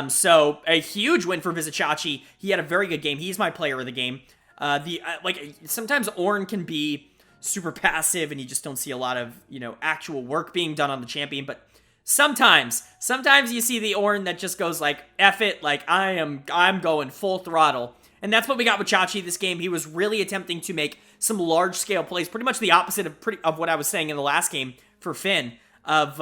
So a huge win for Vizicachi. He had a very good game. He's my player of the game. Sometimes Ornn can be super passive and you just don't see a lot of, actual work being done on the champion, but sometimes you see the Ornn that just goes like, F it, like I'm going full throttle. And that's what we got with Chachi this game. He was really attempting to make some large-scale plays, pretty much the opposite of what I was saying in the last game for Finn, of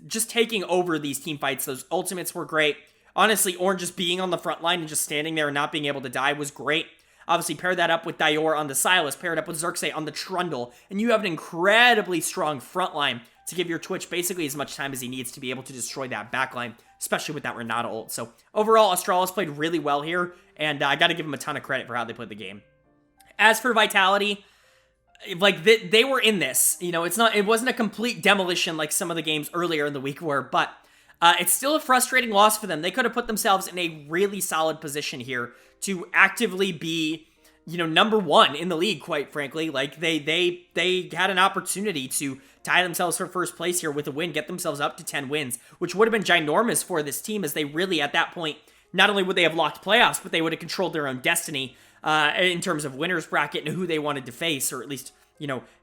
just taking over these team fights. Those ultimates were great. Honestly, Ornn just being on the front line and just standing there and not being able to die was great. Obviously, pair that up with Dior on the Sylas, pair it up with Xerxes on the Trundle, and you have an incredibly strong front line to give your Twitch basically as much time as he needs to be able to destroy that backline, especially with that Renata ult. So overall, Astralis played really well here, and I got to give him a ton of credit for how they played the game. As for Vitality, they were in this. It wasn't a complete demolition like some of the games earlier in the week were, but it's still a frustrating loss for them. They could have put themselves in a really solid position here to actively be, number 1 in the league, quite frankly. Like, they had an opportunity to tie themselves for first place here with a win, get themselves up to 10 wins, which would have been ginormous for this team, as they really, at that point, not only would they have locked playoffs, but they would have controlled their own destiny in terms of winners bracket and who they wanted to face, or at least,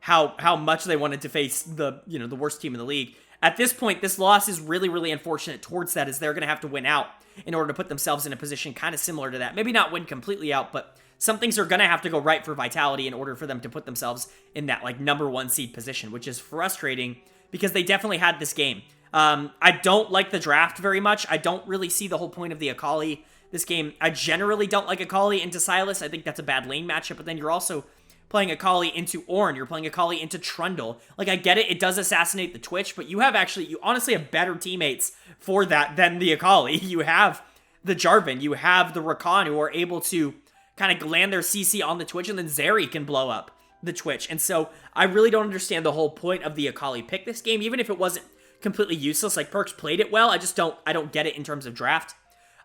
how much they wanted to face the worst team in the league. At this point, this loss is really, really unfortunate towards that, as they're going to have to win out in order to put themselves in a position kind of similar to that. Maybe not win completely out, but some things are going to have to go right for Vitality in order for them to put themselves in that, number 1 seed position, which is frustrating because they definitely had this game. I don't like the draft very much. I don't really see the whole point of the Akali this game. I generally don't like Akali into Sylas. I think that's a bad lane matchup, but then you're also playing Akali into Ornn. You're playing Akali into Trundle. Like, I get it. It does assassinate the Twitch, but you honestly have better teammates for that than the Akali. You have the Jarvan. You have the Rakan, who are able to kind of land their CC on the Twitch, and then Zeri can blow up the Twitch. And so I really don't understand the whole point of the Akali pick this game, even if it wasn't completely useless. Like, Perkz played it well. I don't get it in terms of draft.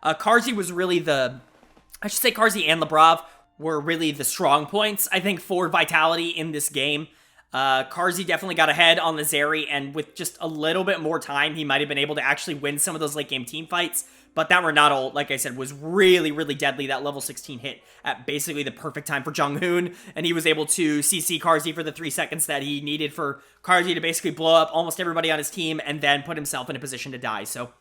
Carzzy was really Carzzy and Labrov were really the strong points, I think, for Vitality in this game. Carzzy definitely got ahead on the Zeri, and with just a little bit more time, he might have been able to actually win some of those late game team fights. But that Renata ult, like I said, was really, really deadly. That level 16 hit at basically the perfect time for Jonghoon, and he was able to CC Carzzy for the 3 seconds that he needed for Carzzy to basically blow up almost everybody on his team and then put himself in a position to die. So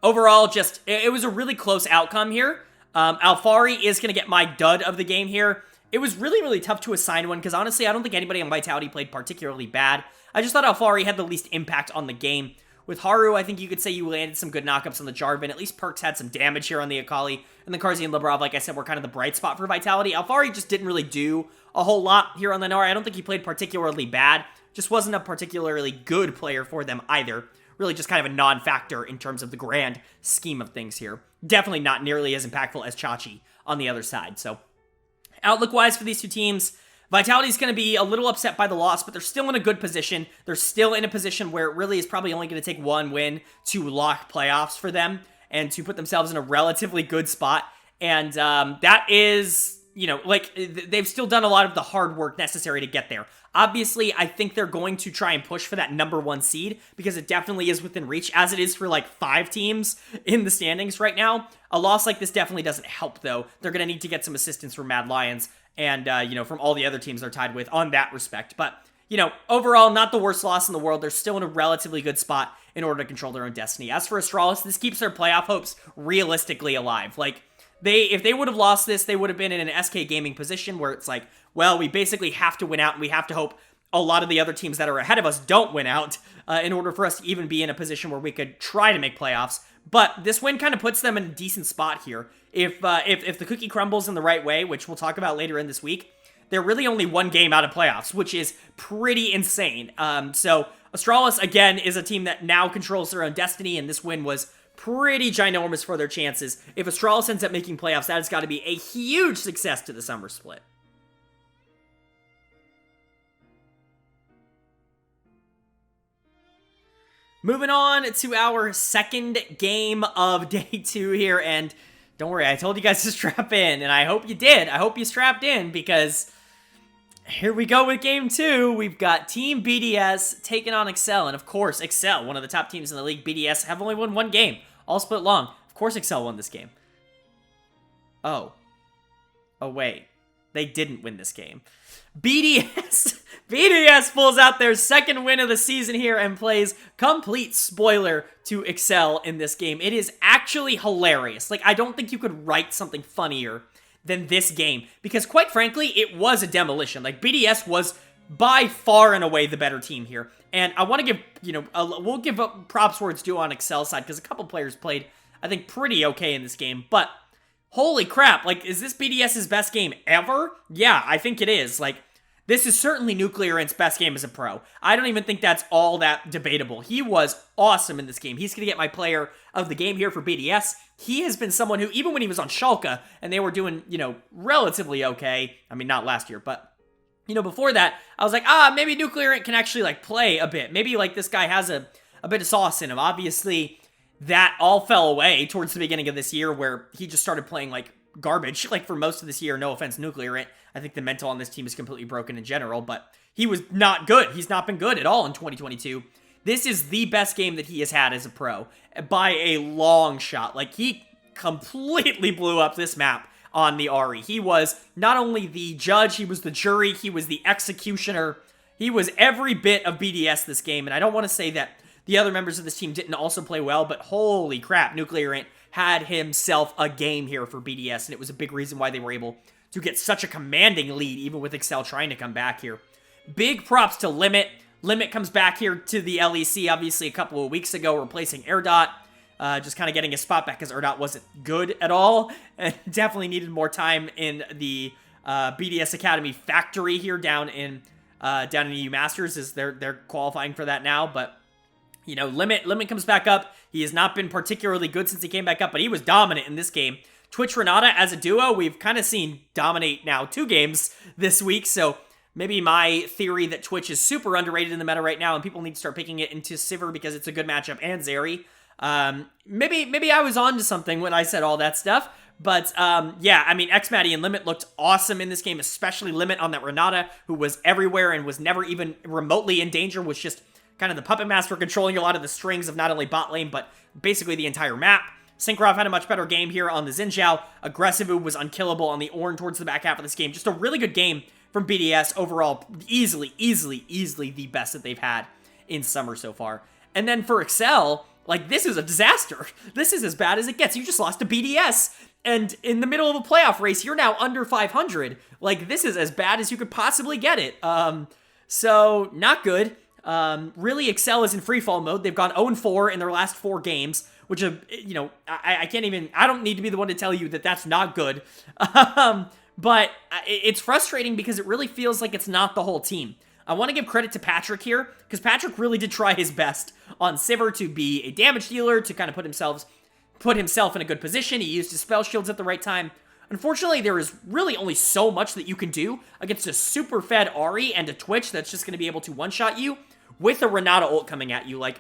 overall, it was a really close outcome here. Alphari is going to get my dud of the game here. It was really, really tough to assign one, because honestly, I don't think anybody on Vitality played particularly bad. I just thought Alphari had the least impact on the game. With Haru, I think you could say you landed some good knockups on the Jarvan. At least Perkz had some damage here on the Akali. And the Carzzy and Labrov, like I said, were kind of the bright spot for Vitality. Alphari just didn't really do a whole lot here on the Nara. I don't think he played particularly bad. Just wasn't a particularly good player for them either. really just kind of a non-factor in terms of the grand scheme of things here. Definitely not nearly as impactful as Chachi on the other side. So outlook-wise for these two teams, Vitality's going to be a little upset by the loss, but they're still in a good position. They're still in a position where it really is probably only going to take one win to lock playoffs for them and to put themselves in a relatively good spot. And that is, you know, like, they've still done a lot of the hard work necessary to get there. Obviously, I think they're going to try and push for that #1 seed because it definitely is within reach, as it is for like 5 teams in the standings right now. A loss like this definitely doesn't help, though. They're going to need to get some assistance from Mad Lions and, you know, from all the other teams they're tied with on that respect. But, you know, overall, not the worst loss in the world. They're still in a relatively good spot in order to control their own destiny. As for Astralis, this keeps their playoff hopes realistically alive. Like, if they would have lost this, they would have been in an SK Gaming position where it's like, well, we basically have to win out, and we have to hope a lot of the other teams that are ahead of us don't win out in order for us to even be in a position where we could try to make playoffs. But this win kind of puts them in a decent spot here. If the cookie crumbles in the right way, which we'll talk about later in this week, they're really only 1 game out of playoffs, which is pretty insane. So Astralis, again, is a team that now controls their own destiny, and this win was pretty ginormous for their chances. If Astralis ends up making playoffs, that has got to be a huge success to the summer split. Moving on to our second game of day 2 here, and don't worry, I told you guys to strap in, and I hope you did. I hope you strapped in, because here we go with game 2. We've got Team BDS taking on Excel, and of course, Excel, one of the top teams in the league. BDS have only won 1 game, all split long. Of course Excel won this game. Oh, wait. They didn't win this game. BDS pulls out their second win of the season here and plays complete spoiler to Excel in this game. It is actually hilarious. Like, I don't think you could write something funnier than this game, because quite frankly, it was a demolition. Like, BDS was by far and away the better team here. And I want to give, you know, we'll give up props where it's due on Excel's side, because a couple players played, I think, pretty okay in this game. But holy crap, like, is this BDS's best game ever? Yeah, I think it is. Like, this is certainly Nuclearant's best game as a pro. I don't even think that's all that debatable. He was awesome in this game. He's going to get my player of the game here for BDS. He has been someone who, even when he was on Schalke, and they were doing, you know, relatively okay, I mean, not last year, but, you know, before that, I was like, maybe Nuclearant can actually, like, play a bit. Maybe, like, this guy has a bit of sauce in him. Obviously, that all fell away towards the beginning of this year, where he just started playing, like, garbage, like, for most of this year. No offense, Nuclearant. I think the mental on this team is completely broken in general, but he was not good. He's not been good at all in 2022. This is the best game that he has had as a pro by a long shot. Like, he completely blew up this map on the Ari. He was not only the judge, he was the jury, he was the executioner. He was every bit of BDS this game, and I don't want to say that the other members of this team didn't also play well, but holy crap, Nuclearant had himself a game here for BDS, and it was a big reason why they were able to get such a commanding lead, even with Excel trying to come back here. Big props to Limit. Limit comes back here to the LEC, obviously, a couple of weeks ago, replacing Airdot. Just kind of getting his spot back, because Airdot wasn't good at all, and definitely needed more time in the BDS Academy factory here down in EU Masters, as they're qualifying for that now, but you know, Limit comes back up. He has not been particularly good since he came back up, but he was dominant in this game. Twitch Renata as a duo, we've kind of seen dominate now 2 games this week, so maybe my theory that Twitch is super underrated in the meta right now and people need to start picking it into Sivir because it's a good matchup, and Zeri. Maybe I was on to something when I said all that stuff, but yeah, I mean, Xmatty and Limit looked awesome in this game, especially Limit on that Renata, who was everywhere and was never even remotely in danger, was just kind of the puppet master controlling a lot of the strings of not only bot lane, but basically the entire map. Synchroff had a much better game here on the Xin Zhao. Aggressivu was unkillable on the Ornn towards the back half of this game. Just a really good game from BDS overall. Easily the best that they've had in summer so far. And then for Excel, like, this is a disaster. This is as bad as it gets. You just lost to BDS. And in the middle of a playoff race, you're now under 500. Like, this is as bad as you could possibly get it. So, not good. Really, Excel is in freefall mode. They've gone 0-4 in their last 4 games, which, you know, I can't even, I don't need to be the one to tell you that that's not good. But it's frustrating because it really feels like it's not the whole team. I want to give credit to Patrick here, because Patrick really did try his best on Sivir to be a damage dealer, to kind of put himself in a good position. He used his spell shields at the right time. Unfortunately, there is really only so much that you can do against a super fed Ahri and a Twitch that's just going to be able to one-shot you with a Renata ult coming at you. Like,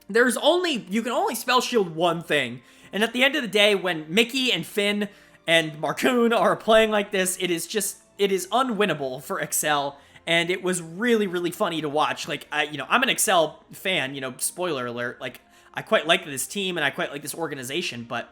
you can only spell shield one thing. And at the end of the day, when Mickey and Finn and Marcoon are playing like this, it is unwinnable for Excel. And it was really, really funny to watch. Like, I'm an Excel fan, spoiler alert. Like, I quite like this team and I quite like this organization, but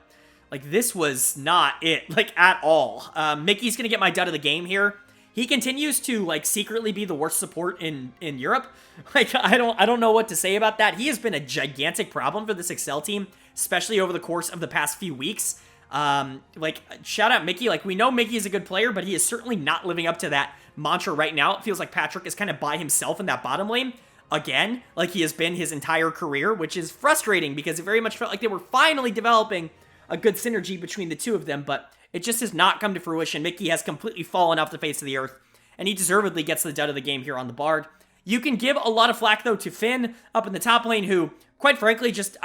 like, this was not it, like, at all. Mickey's gonna get my dud of the game here. He continues to, like, secretly be the worst support in Europe. Like, I don't know what to say about that. He has been a gigantic problem for this Excel team, especially over the course of the past few weeks. Like, shout out Mickey. Like, we know Mickey is a good player, but he is certainly not living up to that mantra right now. It feels like Patrick is kind of by himself in that bottom lane again, like he has been his entire career, which is frustrating because it very much felt like they were finally developing a good synergy between the two of them, but it just has not come to fruition. Mickey has completely fallen off the face of the earth, and he deservedly gets the dud of the game here on the Bard. You can give a lot of flack, though, to Finn up in the top lane, who, quite frankly, just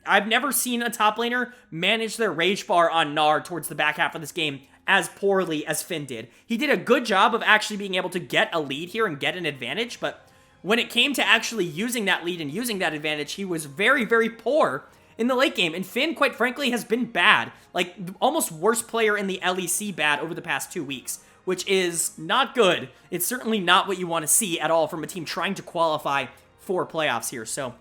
I've never seen a top laner manage their rage bar on Gnar towards the back half of this game as poorly as Finn did. He did a good job of actually being able to get a lead here and get an advantage, but when it came to actually using that lead and using that advantage, he was very, very poor in the late game. And Finn, quite frankly, has been bad. Like, almost worst player in the LEC bad over the past 2 weeks, which is not good. It's certainly not what you want to see at all from a team trying to qualify for playoffs here. So,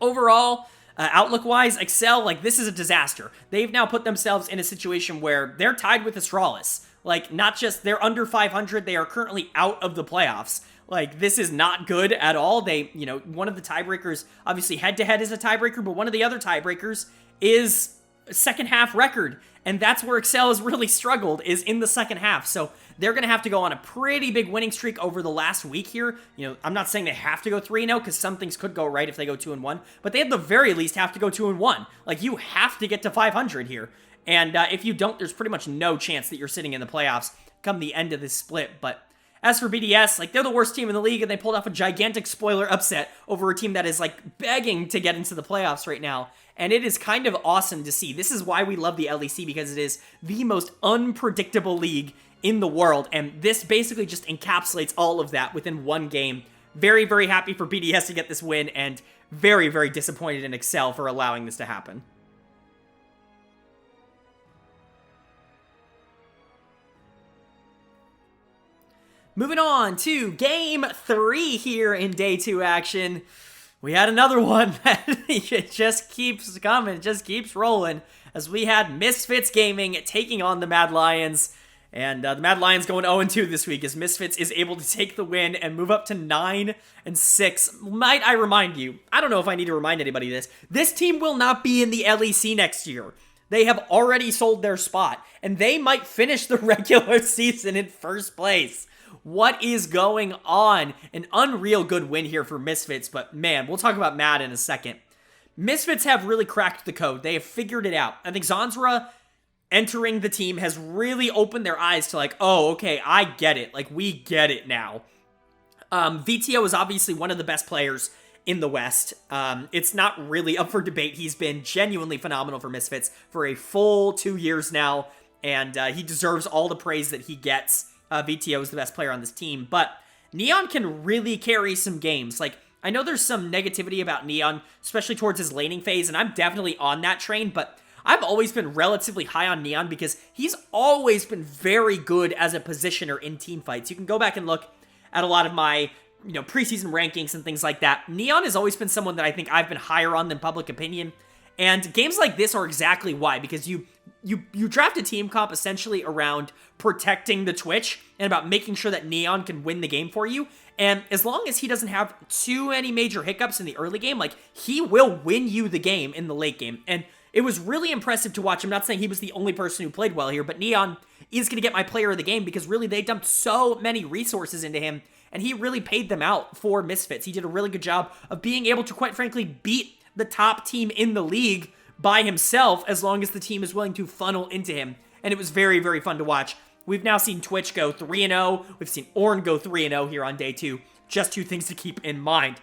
overall, outlook-wise, Excel, like, this is a disaster. They've now put themselves in a situation where they're tied with Astralis. Like, not just, they're under 500, they are currently out of the playoffs. Like, this is not good at all. They, one of the tiebreakers, obviously head-to-head is a tiebreaker, but one of the other tiebreakers is second half record. And that's where Excel has really struggled, is in the second half. So they're going to have to go on a pretty big winning streak over the last week here. I'm not saying they have to go 3-0, because some things could go right if they go 2-1, but they at the very least have to go 2-1. Like, you have to get to 500 here. And if you don't, there's pretty much no chance that you're sitting in the playoffs come the end of this split. But as for BDS, like, they're the worst team in the league, and they pulled off a gigantic spoiler upset over a team that is, like, begging to get into the playoffs right now. And it is kind of awesome to see. This is why we love the LEC, because it is the most unpredictable league in the world. And this basically just encapsulates all of that within one game. Very, very happy for BDS to get this win, and very, very disappointed in Excel for allowing this to happen. Moving on to Game 3 here in Day 2 action. We had another one that it just keeps coming, it just keeps rolling, as we had Misfits Gaming taking on the Mad Lions. And the Mad Lions going 0-2 this week, as Misfits is able to take the win and move up to 9-6. Might I remind you, I don't know if I need to remind anybody this team will not be in the LEC next year. They have already sold their spot, and they might finish the regular season in first place. What is going on? An unreal good win here for Misfits, but man, we'll talk about Mad in a second. Misfits have really cracked the code. They have figured it out. I think Zanzra entering the team has really opened their eyes to, like, oh, okay, I get it. Like, we get it now. VTO is obviously one of the best players in the West. It's not really up for debate. He's been genuinely phenomenal for Misfits for a full 2 years now, and he deserves all the praise that he gets. VTO is the best player on this team, but Neon can really carry some games. Like, I know there's some negativity about Neon, especially towards his laning phase, and I'm definitely on that train, but I've always been relatively high on Neon because he's always been very good as a positioner in team fights. You can go back and look at a lot of my, preseason rankings and things like that. Neon has always been someone that I think I've been higher on than public opinion, and games like this are exactly why, because you draft a team comp essentially around protecting the Twitch and about making sure that Neon can win the game for you. And as long as he doesn't have too many major hiccups in the early game, like, he will win you the game in the late game. And it was really impressive to watch. I'm not saying he was the only person who played well here, but Neon is going to get my player of the game because really they dumped so many resources into him, and he really paid them out for Misfits. He did a really good job of being able to, quite frankly, beat the top team in the league by himself, as long as the team is willing to funnel into him. And it was very, very fun to watch. We've now seen Twitch go 3-0. We've seen Ornn go 3-0 here on Day 2. just two things to keep in mind.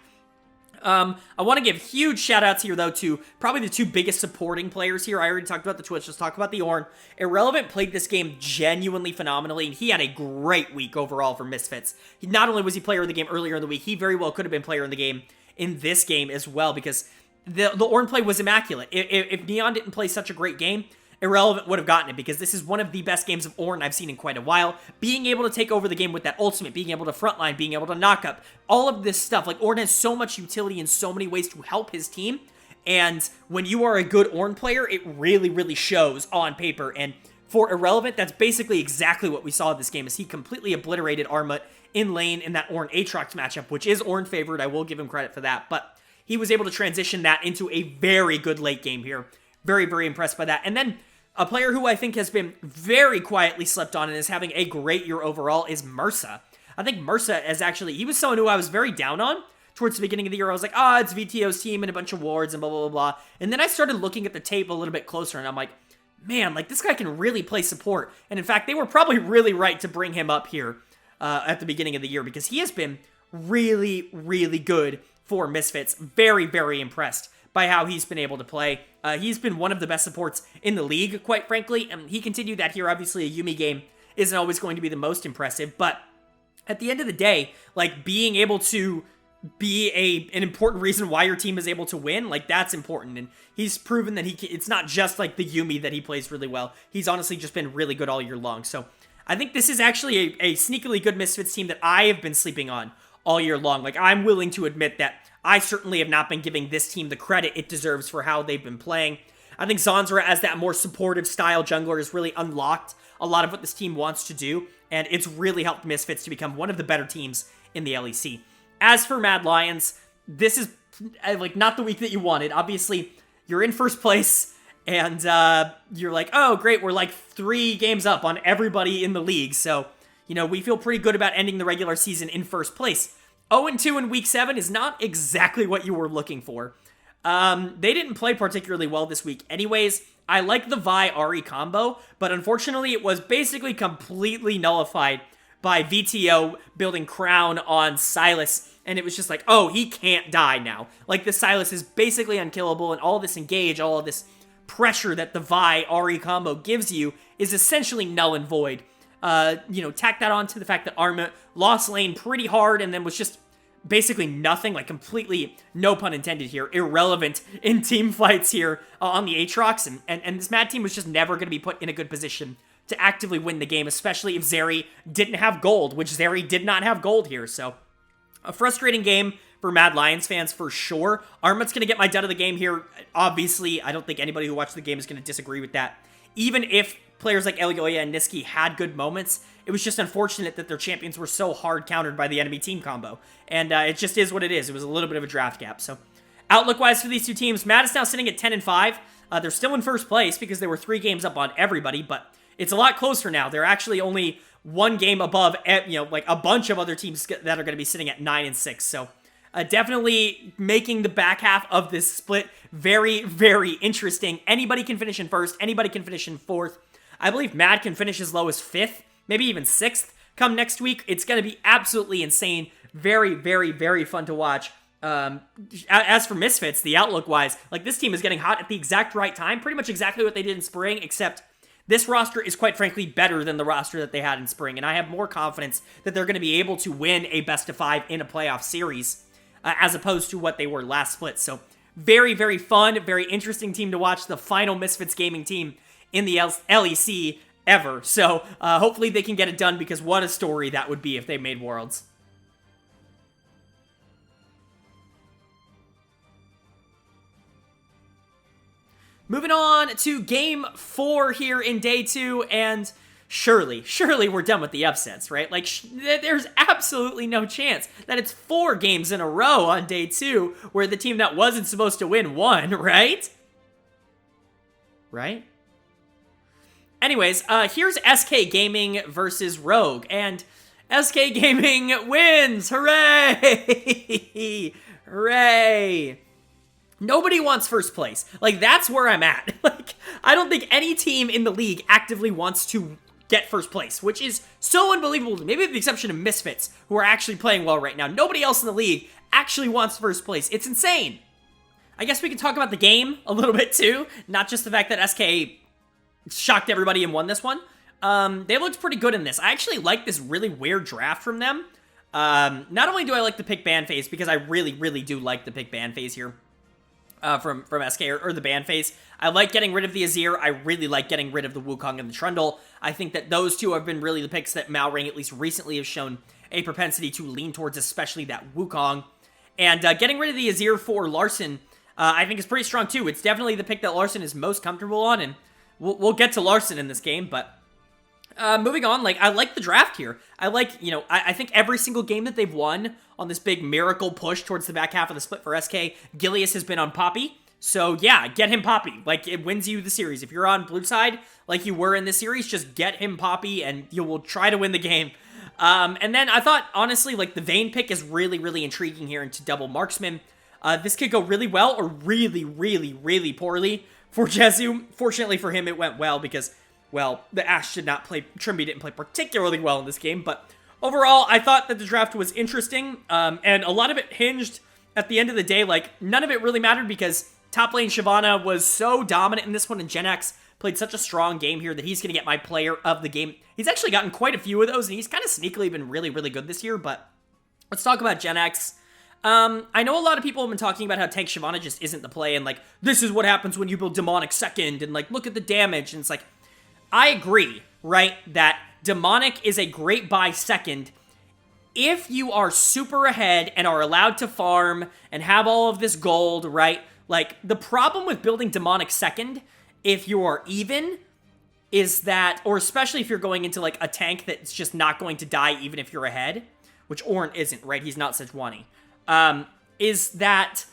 I want to give huge shout-outs here, though, to probably the two biggest supporting players here. I already talked about the Twitch. Let's talk about the Ornn. Irrelevant played this game genuinely phenomenally, and he had a great week overall for Misfits. Not only was he player of the game earlier in the week, he very well could have been player in the game in this game as well, because the Ornn play was immaculate. If Neon didn't play such a great game, Irrelevant would have gotten it, because this is one of the best games of Ornn I've seen in quite a while. Being able to take over the game with that ultimate, being able to frontline, being able to knock up, all of this stuff. Like, Ornn has so much utility in so many ways to help his team, and when you are a good Ornn player, it really, really shows on paper. And for Irrelevant, that's basically exactly what we saw in this game, as he completely obliterated Armut in lane in that Ornn Aatrox matchup, which is Ornn favored. I will give him credit for that, but he was able to transition that into a very good late game here. Very, very impressed by that. And then a player who I think has been very quietly slept on and is having a great year overall is Mursa. I think Mursa is actually, he was someone who I was very down on towards the beginning of the year. I was like, it's VTO's team and a bunch of wards and blah, blah, blah, blah. And then I started looking at the tape a little bit closer, and I'm like, man, like, this guy can really play support. And in fact, they were probably really right to bring him up here at the beginning of the year, because he has been really, really good for Misfits. Very, very impressed by how he's been able to play. He's been one of the best supports in the league, quite frankly, and he continued that here. Obviously, a Yuumi game isn't always going to be the most impressive, but at the end of the day, like, being able to be an important reason why your team is able to win, like, that's important, and he's proven that it's not just, like, the Yuumi that he plays really well. He's honestly just been really good all year long, so I think this is actually a sneakily good Misfits team that I have been sleeping on all year long. Like, I'm willing to admit that I certainly have not been giving this team the credit it deserves for how they've been playing. I think Zanzara, as that more supportive style jungler, has really unlocked a lot of what this team wants to do, and it's really helped Misfits to become one of the better teams in the LEC. As for Mad Lions, this is, like, not the week that you wanted. Obviously, you're in first place, and you're like, oh, great, we're like 3 games up on everybody in the league, so, you know, we feel pretty good about ending the regular season in first place. 0-2 in Week 7 is not exactly what you were looking for. They didn't play particularly well this week anyways. I like the Vi-Ahri combo, but unfortunately it was basically completely nullified by VTO building Crown on Sylas, and it was just like, oh, he can't die now. Like, the Sylas is basically unkillable, and all this engage, all of this pressure that the Vi-Ahri combo gives you is essentially null and void. Tack that on to the fact that Armut lost lane pretty hard and then was just basically nothing, like completely, no pun intended here, irrelevant in team fights here on the Aatrox, and this Mad team was just never going to be put in a good position to actively win the game, especially if Zeri didn't have gold, which Zeri did not have gold here, so a frustrating game for Mad Lions fans for sure. Armut's going to get my dud of the game here. Obviously, I don't think anybody who watched the game is going to disagree with that. Even if players like Elioya and Niski had good moments, it was just unfortunate that their champions were so hard countered by the enemy team combo. And it just is what it is. It was a little bit of a draft gap. So, outlook-wise for these two teams, Mad is now sitting at 10-5. They're still in first place because they were 3 games up on everybody, but it's a lot closer now. They're actually only 1 game above, like a bunch of other teams that are going to be sitting at 9-6. So, definitely making the back half of this split very, very interesting. Anybody can finish in first. Anybody can finish in fourth. I believe Mad can finish as low as 5th, maybe even 6th come next week. It's going to be absolutely insane. Very, very, very fun to watch. As for Misfits, the outlook-wise, like, this team is getting hot at the exact right time. Pretty much exactly what they did in spring, except this roster is quite frankly better than the roster that they had in spring, and I have more confidence that they're going to be able to win a best-of-5 in a playoff series, as opposed to what they were last split. So, very, very fun, very interesting team to watch. The final Misfits gaming team in the LEC ever. So, hopefully they can get it done, because what a story that would be if they made Worlds. Moving on to Game 4 here in Day 2, and surely we're done with the upsets, right? Like, there's absolutely no chance that it's 4 games in a row on Day 2 where the team that wasn't supposed to win won, right? Right? Anyways, here's SK Gaming versus Rogue, and SK Gaming wins! Hooray! Hooray! Nobody wants first place. Like, that's where I'm at. Like, I don't think any team in the league actively wants to get first place, which is so unbelievable. Maybe with the exception of Misfits, who are actually playing well right now. Nobody else in the league actually wants first place. It's insane. I guess we can talk about the game a little bit too, not just the fact that SK shocked everybody and won this one. They looked pretty good in this. I actually like this really weird draft from them. Not only do I like the pick ban phase, because I really, really do like the pick ban phase here from SK, or the ban phase. I like getting rid of the Azir. I really like getting rid of the Wukong and the Trundle. I think that those two have been really the picks that Malrang, at least recently, has shown a propensity to lean towards, especially that Wukong. And getting rid of the Azir for Larson, I think is pretty strong too. It's definitely the pick that Larson is most comfortable on, and we'll get to Larson in this game, but moving on, like, I like the draft here. I like, you know, I think every single game that they've won on this big miracle push towards the back half of the split for SK, Gilius has been on Poppy. So yeah, get him Poppy. Like, it wins you the series. If you're on blue side, like you were in this series, just get him Poppy and you will try to win the game. And then I thought, honestly, like, the Vayne pick is really, really intriguing here into double marksman. This could go really well or really, really, really poorly for Jezu. Fortunately for him, it went well because, well, the Ashe did not play, Trimby didn't play particularly well in this game, but overall, I thought that the draft was interesting, and a lot of it hinged at the end of the day, like, none of it really mattered because top lane Shyvana was so dominant in this one, and Gen X played such a strong game here that he's going to get my player of the game. He's actually gotten quite a few of those, and he's kind of sneakily been really, really good this year, but let's talk about Gen X. I know a lot of people have been talking about how tank Shyvana just isn't the play, and like, this is what happens when you build Demonic second, and like, look at the damage, and it's like, I agree, right, that Demonic is a great buy second if you are super ahead and are allowed to farm and have all of this gold, right? Like, the problem with building Demonic second, if you are even, is that, or especially if you're going into like a tank that's just not going to die even if you're ahead, which Ornn isn't, right? He's not Sejuani. Is that,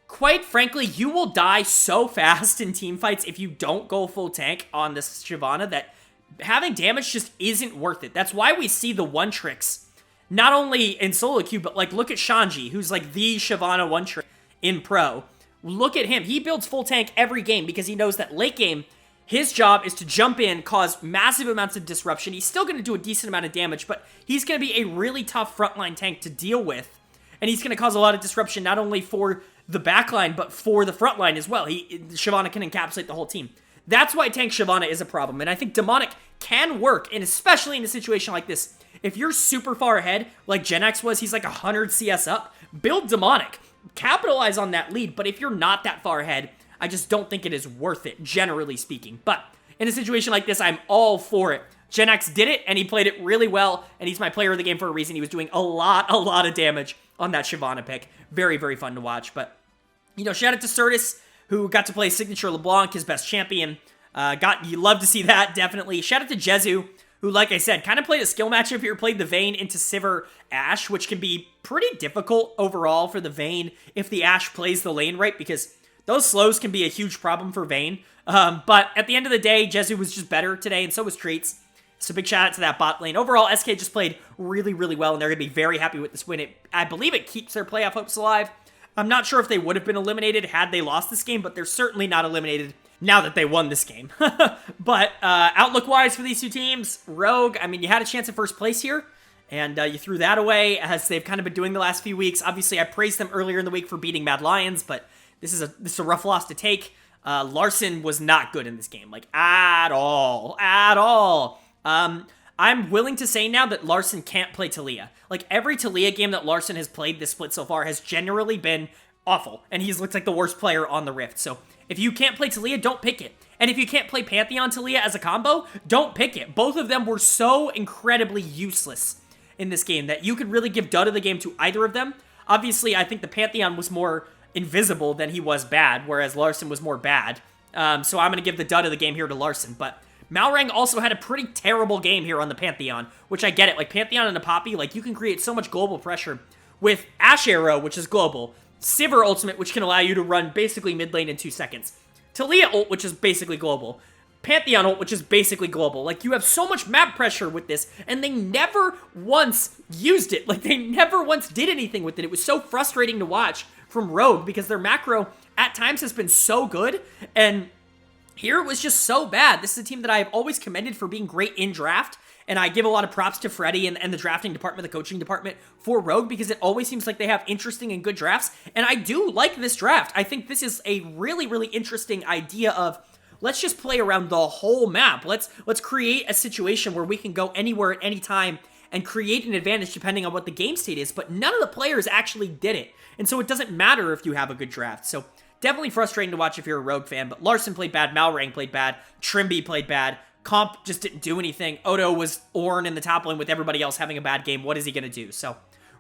quite frankly, you will die so fast in teamfights if you don't go full tank on this Shyvana that having damage just isn't worth it. That's why we see the one tricks, not only in solo queue, but like, look at Shanji, who's like the Shyvana one trick in pro. Look at him. He builds full tank every game because he knows that late game, his job is to jump in, cause massive amounts of disruption. He's still going to do a decent amount of damage, but he's going to be a really tough frontline tank to deal with. And he's going to cause a lot of disruption, not only for the backline, but for the frontline as well. Shyvana can encapsulate the whole team. That's why tank Shyvana is a problem. And I think Demonic can work, and especially in a situation like this. If you're super far ahead, like Gen X was, he's like 100 CS up, build Demonic. Capitalize on that lead, but if you're not that far ahead, I just don't think it is worth it, generally speaking. But in a situation like this, I'm all for it. Gen X did it, and he played it really well, and he's my player of the game for a reason. He was doing a lot of damage on that Shyvana pick. Very, very fun to watch. But, you know, shout out to Certus, who got to play Signature LeBlanc, his best champion. You love to see that, definitely. Shout out to Jezu, who, like I said, kind of played a skill matchup here, played the Vayne into Sivir Ashe, which can be pretty difficult overall for the Vayne if the Ashe plays the lane right, because those slows can be a huge problem for Vayne. But at the end of the day, Jezu was just better today, and so was Treats. So big shout out to that bot lane. Overall, SK just played really, really well, and they're going to be very happy with this win. I believe it keeps their playoff hopes alive. I'm not sure if they would have been eliminated had they lost this game, but they're certainly not eliminated now that they won this game. But outlook-wise for these two teams, Rogue, I mean, you had a chance at first place here, and you threw that away, as they've kind of been doing the last few weeks. Obviously, I praised them earlier in the week for beating Mad Lions, but this is a rough loss to take. Larson was not good in this game, like, at all. I'm willing to say now that Larson can't play Taliyah. Like, every Taliyah game that Larson has played this split so far has generally been awful, and he's looked like the worst player on the Rift. So if you can't play Taliyah, don't pick it. And if you can't play Pantheon Taliyah as a combo, don't pick it. Both of them were so incredibly useless in this game that you could really give dud of the game to either of them. Obviously, I think the Pantheon was more invisible than he was bad, whereas Larson was more bad. So I'm going to give the dud of the game here to Larson, but Malrang also had a pretty terrible game here on the Pantheon, which I get it. Like, Pantheon and a Poppy, like, you can create so much global pressure with Ashe Arrow, which is global, Sivir Ultimate, which can allow you to run basically mid lane in 2 seconds, Taliyah Ult, which is basically global, Pantheon Ult, which is basically global. Like, you have so much map pressure with this, and they never once used it. Like, they never once did anything with it. It was so frustrating to watch from Rogue, because their macro at times has been so good, and Here it was just so bad. This is a team that I've always commended for being great in draft, and I give a lot of props to Freddie and the drafting department, the coaching department for Rogue, because it always seems like they have interesting and good drafts, and I do like this draft. I think this is a really, really interesting idea of, let's just play around the whole map. Let's create a situation where we can go anywhere at any time and create an advantage depending on what the game state is, but none of the players actually did it, and so it doesn't matter if you have a good draft. So definitely frustrating to watch if you're a Rogue fan, but Larson played bad, Malrang played bad, Trimby played bad, Comp just didn't do anything, Odo was Ornn in the top lane with everybody else having a bad game. What is he going to do? So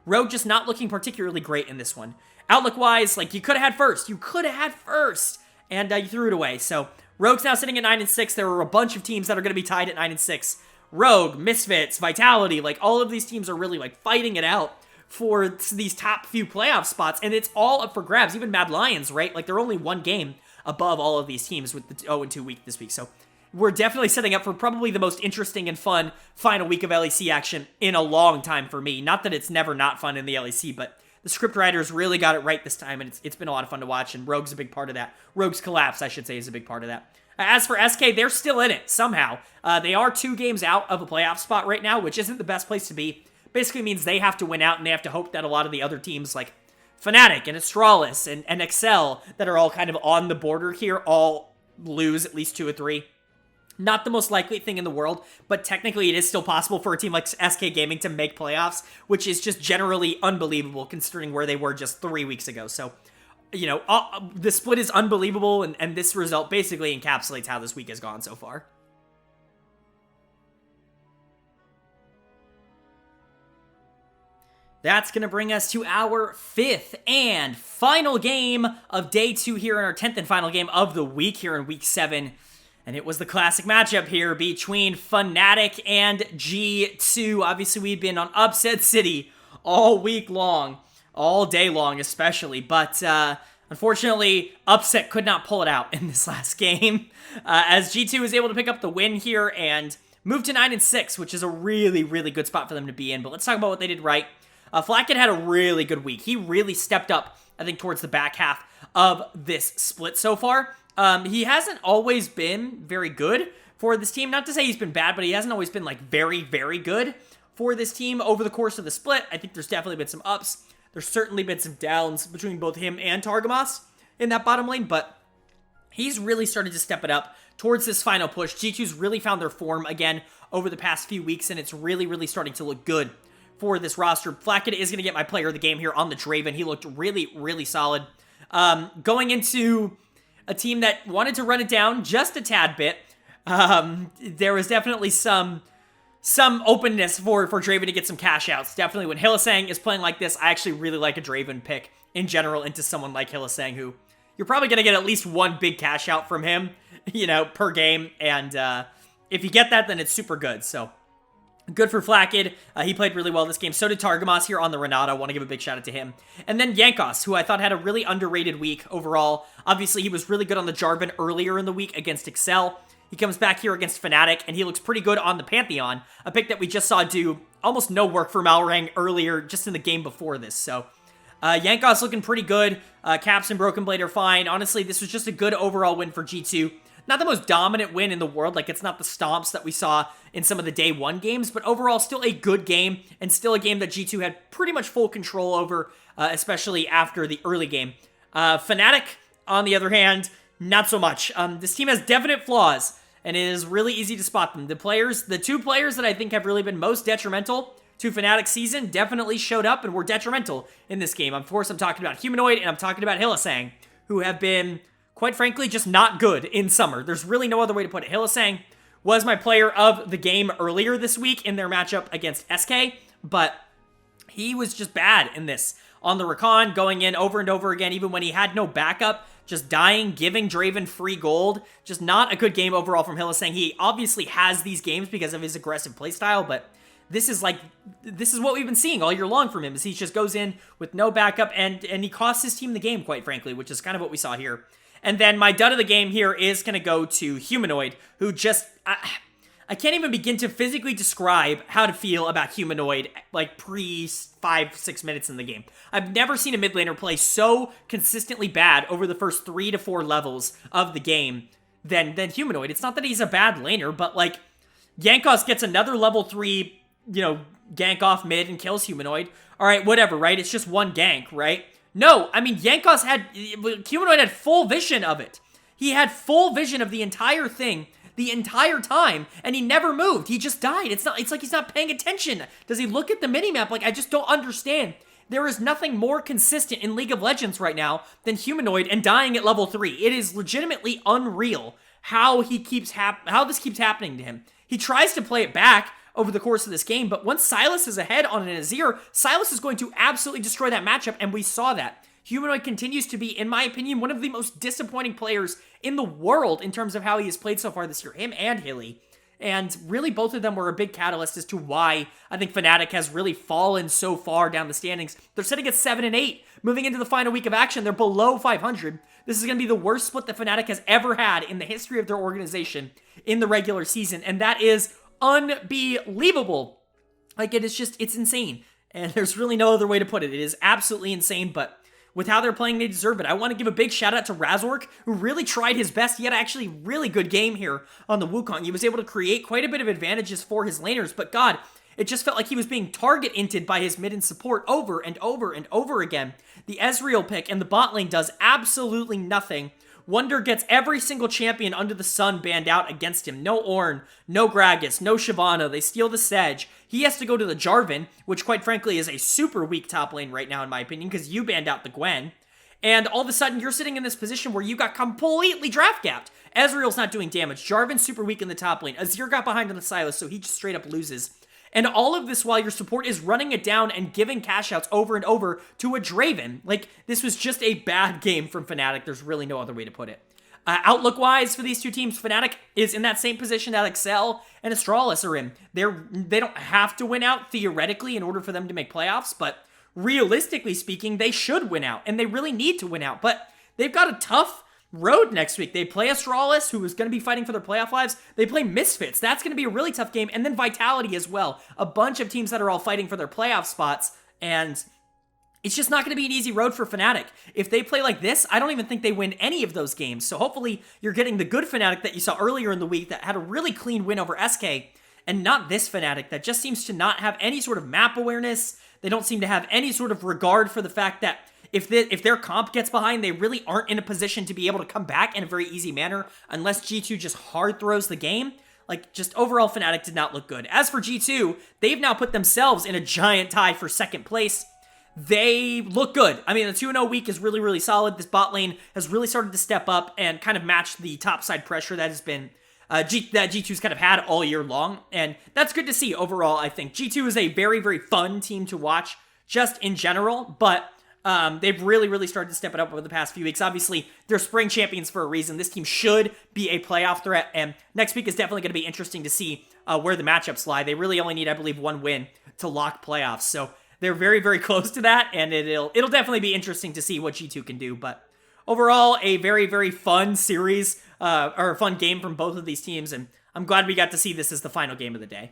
Rogue just not looking particularly great in this one. Outlook-wise, like, you could have had first. You could have had first, and you threw it away. So Rogue's now sitting at 9-6. There are a bunch of teams that are going to be tied at 9-6. Rogue, Misfits, Vitality, like, all of these teams are really, like, fighting it out for these top few playoff spots, and it's all up for grabs. Even Mad Lions, right? Like, they're only one game above all of these teams with the 0-2 week this week. So we're definitely setting up for probably the most interesting and fun final week of LEC action in a long time for me. Not that it's never not fun in the LEC, but the script writers really got it right this time, and it's been a lot of fun to watch, and Rogue's a big part of that. Rogue's collapse, I should say, is a big part of that. As for SK, they're still in it, somehow. They are 2 games out of a playoff spot right now, which isn't the best place to be. Basically means they have to win out, and they have to hope that a lot of the other teams, like Fnatic and Astralis and Excel, that are all kind of on the border here, all lose at least 2 or 3. Not the most likely thing in the world, but technically it is still possible for a team like SK Gaming to make playoffs, which is just generally unbelievable considering where they were just 3 weeks ago. So, you know, the split is unbelievable, and this result basically encapsulates how this week has gone so far. That's going to bring us to our 5th and final game of day 2 here in our 10th and final game of the week here in week 7. And it was the classic matchup here between Fnatic and G2. Obviously, we'd been on Upset City all week long, all day long especially. But unfortunately, Upset could not pull it out in this last game. As G2 was able to pick up the win here and move to 9-6, which is a really, really good spot for them to be in. But let's talk about what they did right. Flacket had a really good week. He really stepped up, I think, towards the back half of this split so far. He hasn't always been very good for this team. Not to say he's been bad, but he hasn't always been, like, very, very good for this team over the course of the split. I think there's definitely been some ups. There's certainly been some downs between both him and Targamas in that bottom lane, but he's really started to step it up towards this final push. G2's really found their form again over the past few weeks, and it's really, really starting to look good for this roster. Flacket is going to get my player of the game here on the Draven. He looked really, really solid. Going into a team that wanted to run it down just a tad bit, there was definitely some openness for Draven to get some cash outs. Definitely when Hylissang is playing like this, I actually really like a Draven pick in general into someone like Hylissang, who you're probably going to get at least one big cash out from him, you know, per game. And if you get that, then it's super good. So good for Flacket. He played really well this game. So did Targamas here on the Renata. I want to give a big shout out to him. And then Yankos, who I thought had a really underrated week overall. Obviously, he was really good on the Jarvan earlier in the week against Excel. He comes back here against Fnatic, and he looks pretty good on the Pantheon, a pick that we just saw do almost no work for Malrang earlier, just in the game before this. So Yankos looking pretty good. Caps and Broken Blade are fine. Honestly, this was just a good overall win for G2. Not the most dominant win in the world, like it's not the stomps that we saw in some of the day 1 games, but overall still a good game, and still a game that G2 had pretty much full control over, especially after the early game. Fnatic, on the other hand, not so much. This team has definite flaws, and it is really easy to spot them. The 2 players that I think have really been most detrimental to Fnatic's season definitely showed up and were detrimental in this game. Of course, I'm talking about Humanoid, and I'm talking about Hylissang, who have been, quite frankly, just not good in summer. There's really no other way to put it. Hylissang was my player of the game earlier this week in their matchup against SK, but he was just bad in this. On the Rakan, going in over and over again, even when he had no backup, just dying, giving Draven free gold. Just not a good game overall from Hylissang. He obviously has these games because of his aggressive playstyle, but this is what we've been seeing all year long from him, is he just goes in with no backup, and he costs his team the game, quite frankly, which is kind of what we saw here. And then my dud of the game here is going to go to Humanoid, who just, I can't even begin to physically describe how to feel about Humanoid, like pre-5-6 minutes in the game. I've never seen a mid laner play so consistently bad over the first 3 to 4 levels of the game. than Humanoid. It's not that he's a bad laner, but like Yankos gets another level 3, gank off mid and kills Humanoid. All right, whatever, right? It's just one gank, right? No, I mean, Humanoid had full vision of it. He had full vision of the entire thing the entire time, and he never moved. He just died. It's like he's not paying attention. Does he look at the minimap? Like, I just don't understand. There is nothing more consistent in League of Legends right now than Humanoid and dying at level 3. It is legitimately unreal how this keeps happening to him. He tries to play it back over the course of this game, but once Sylas is ahead on an Azir, Sylas is going to absolutely destroy that matchup, and we saw that. Humanoid continues to be, in my opinion, one of the most disappointing players in the world in terms of how he has played so far this year, him and Hilly. And really, both of them were a big catalyst as to why I think Fnatic has really fallen so far down the standings. They're sitting at 7-8. Moving into the final week of action, they're below 500. This is going to be the worst split that Fnatic has ever had in the history of their organization in the regular season, and that is unbelievable. Like, it's insane. And there's really no other way to put it. It is absolutely insane, but with how they're playing, they deserve it. I want to give a big shout out to Razork, who really tried his best. He had actually a really good game here on the Wukong. He was able to create quite a bit of advantages for his laners, but God, it just felt like he was being target-inted by his mid and support over and over and over again. The Ezreal pick and the bot lane does absolutely nothing. Wonder gets every single champion under the sun banned out against him. No Ornn, no Gragas, no Shyvana. They steal the Sedge. He has to go to the Jarvan, which quite frankly is a super weak top lane right now in my opinion, because you banned out the Gwen. And all of a sudden, you're sitting in this position where you got completely draft gapped. Ezreal's not doing damage. Jarvan's super weak in the top lane. Azir got behind on the Sylas, so he just straight up loses. And all of this while your support is running it down and giving cash outs over and over to a Draven. Like, this was just a bad game from Fnatic. There's really no other way to put it. Outlook-wise for these two teams, Fnatic is in that same position that Excel and Astralis are in. They don't have to win out theoretically in order for them to make playoffs, but realistically speaking, they should win out, and they really need to win out. But they've got a tough road next week. They play Astralis, who is going to be fighting for their playoff lives. They play Misfits. That's going to be a really tough game. And then Vitality as well. A bunch of teams that are all fighting for their playoff spots. And it's just not going to be an easy road for Fnatic. If they play like this, I don't even think they win any of those games. So hopefully you're getting the good Fnatic that you saw earlier in the week that had a really clean win over SK. And not this Fnatic that just seems to not have any sort of map awareness. They don't seem to have any sort of regard for the fact that if their comp gets behind, they really aren't in a position to be able to come back in a very easy manner unless G2 just hard throws the game. Like, just overall, Fnatic did not look good. As for G2, they've now put themselves in a giant tie for second place. They look good. I mean, the 2-0 week is really, really solid. This bot lane has really started to step up and kind of match the topside pressure that has been that G2's kind of had all year long. And that's good to see overall, I think. G2 is a very, very fun team to watch just in general, but they've really, really started to step it up over the past few weeks. Obviously, they're spring champions for a reason. This team should be a playoff threat, and next week is definitely going to be interesting to see where the matchups lie. They really only need, I believe, one win to lock playoffs, so they're very, very close to that, and it'll definitely be interesting to see what G2 can do. But overall, a very, very fun series, or a fun game from both of these teams, and I'm glad we got to see this as the final game of the day.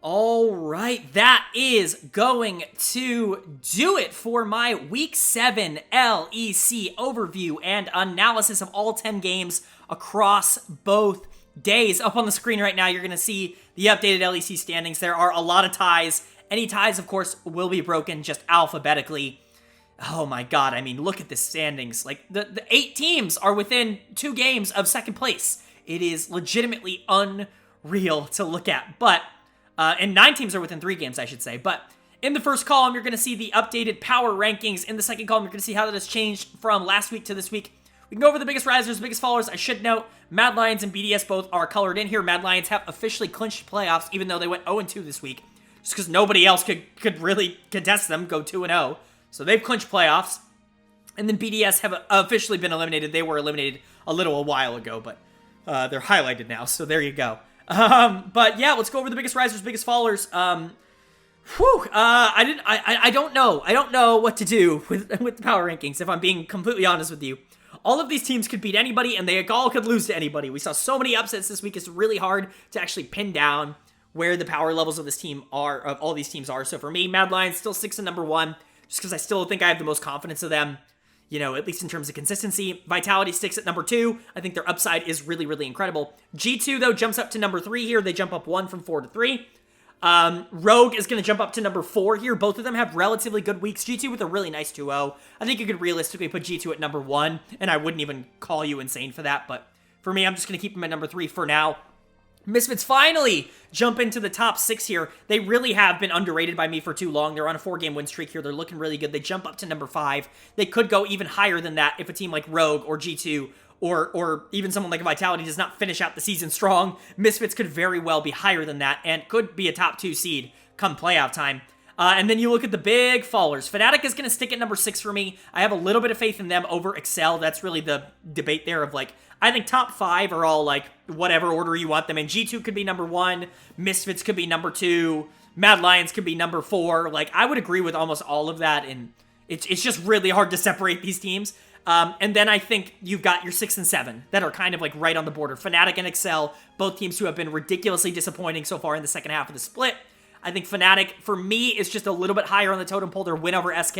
All right, that is going to do it for my Week 7 LEC overview and analysis of all 10 games across both days. Up on the screen right now, you're going to see the updated LEC standings. There are a lot of ties. Any ties, of course, will be broken just alphabetically. Oh my god, I mean, look at the standings. Like, the 8 teams are within 2 games of second place. It is legitimately unreal to look at, but and 9 teams are within 3 games, I should say. But in the first column, you're going to see the updated power rankings. In the second column, you're going to see how that has changed from last week to this week. We can go over the biggest risers, biggest fallers. I should note, Mad Lions and BDS both are colored in here. Mad Lions have officially clinched playoffs, even though they went 0-2 this week. Just because nobody else could really contest them, go 2-0. So they've clinched playoffs. And then BDS have officially been eliminated. They were eliminated a while ago, but they're highlighted now. So there you go. But yeah, let's go over the biggest risers, biggest fallers. I don't know. I don't know what to do with the power rankings, if I'm being completely honest with you. All of these teams could beat anybody, and they all could lose to anybody. We saw so many upsets this week. It's really hard to actually pin down where the power levels of this team are, of all these teams are. So for me, Mad Lions still 6 and number 1. just because I still think I have the most confidence of them, you know, at least in terms of consistency. Vitality sticks at number 2. I think their upside is really, really incredible. G2, though, jumps up to number 3 here. They jump up 1 from 4 to 3. Rogue is going to jump up to number 4 here. Both of them have relatively good weeks. G2 with a really nice 2-0. I think you could realistically put G2 at number 1, and I wouldn't even call you insane for that, but for me, I'm just going to keep them at number 3 for now. Misfits finally jump into the top 6 here. They really have been underrated by me for too long. They're on a 4-game win streak here. They're looking really good. They jump up to number 5. They could go even higher than that if a team like Rogue or G2 or even someone like Vitality does not finish out the season strong. Misfits could very well be higher than that and could be a top 2 seed come playoff time. And then you look at the big fallers. Fnatic is going to stick at number 6 for me. I have a little bit of faith in them over Excel. That's really the debate there of like, I think top 5 are all like whatever order you want them in. G2 could be number 1. Misfits could be number 2. Mad Lions could be number 4. Like, I would agree with almost all of that. And it's just really hard to separate these teams. And then I think you've got your 6 and 7 that are kind of like right on the border. Fnatic and Excel, both teams who have been ridiculously disappointing so far in the second half of the split. I think Fnatic, for me, is just a little bit higher on the totem pole. Their win over SK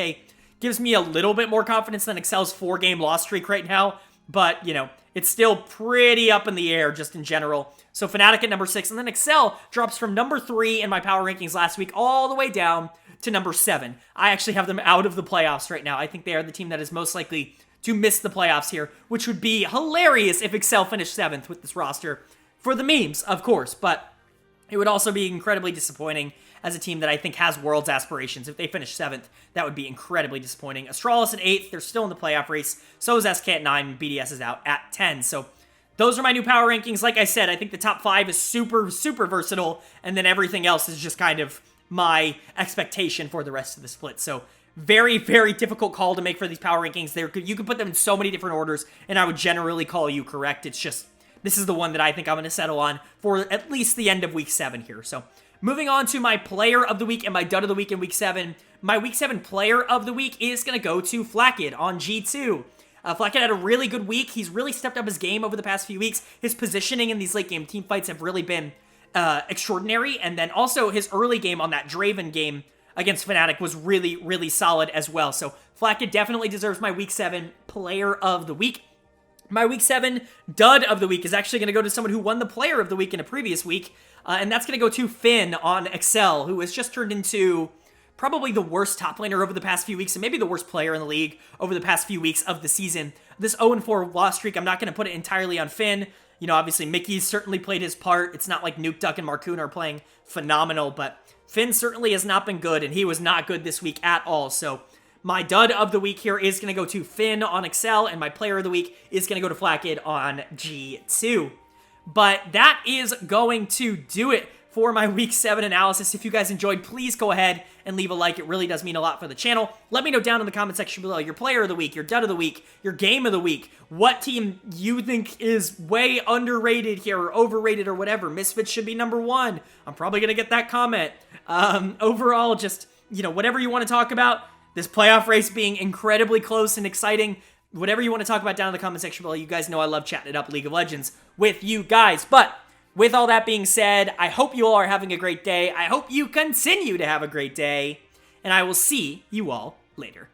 gives me a little bit more confidence than Excel's 4-game loss streak right now. But, you know, it's still pretty up in the air just in general. So Fnatic at number 6. And then Excel drops from number 3 in my power rankings last week all the way down to number 7. I actually have them out of the playoffs right now. I think they are the team that is most likely to miss the playoffs here, which would be hilarious if Excel finished 7th with this roster. For the memes, of course, but it would also be incredibly disappointing as a team that I think has Worlds aspirations. If they finish 7th, that would be incredibly disappointing. Astralis at 8th. They're still in the playoff race. So is SK at 9. BDS is out at 10. So those are my new power rankings. Like I said, I think the top 5 is super, super versatile. And then everything else is just kind of my expectation for the rest of the split. So very, very difficult call to make for these power rankings. You could put them in so many different orders, and I would generally call you correct. It's just, this is the one that I think I'm going to settle on for at least the end of week 7 here. So moving on to my player of the week and my dud of the week in week 7. My week 7 player of the week is going to go to Flakkid on G2. Flakkid had a really good week. He's really stepped up his game over the past few weeks. His positioning in these late game team fights have really been extraordinary. And then also his early game on that Draven game against Fnatic was really, really solid as well. So Flakkid definitely deserves my week 7 player of the week. My week 7 dud of the week is actually going to go to someone who won the player of the week in a previous week. And that's going to go to Finn on Excel, who has just turned into probably the worst top laner over the past few weeks, and maybe the worst player in the league over the past few weeks of the season. This 0-4 loss streak, I'm not going to put it entirely on Finn. You know, obviously Mickey's certainly played his part. It's not like Nuke Duck and Marcoon are playing phenomenal, but Finn certainly has not been good, and he was not good this week at all. So my dud of the week here is going to go to Finn on Excel, and my player of the week is going to go to Flakkid on G2. But that is going to do it for my week 7 analysis. If you guys enjoyed, please go ahead and leave a like. It really does mean a lot for the channel. Let me know down in the comment section below your player of the week, your dud of the week, your game of the week, what team you think is way underrated here or overrated or whatever. Misfits should be number 1. I'm probably going to get that comment. Overall, just, you know, whatever you want to talk about, this playoff race being incredibly close and exciting, whatever you want to talk about down in the comment section below. You guys know I love chatting it up League of Legends with you guys. But with all that being said, I hope you all are having a great day. I hope you continue to have a great day. And I will see you all later.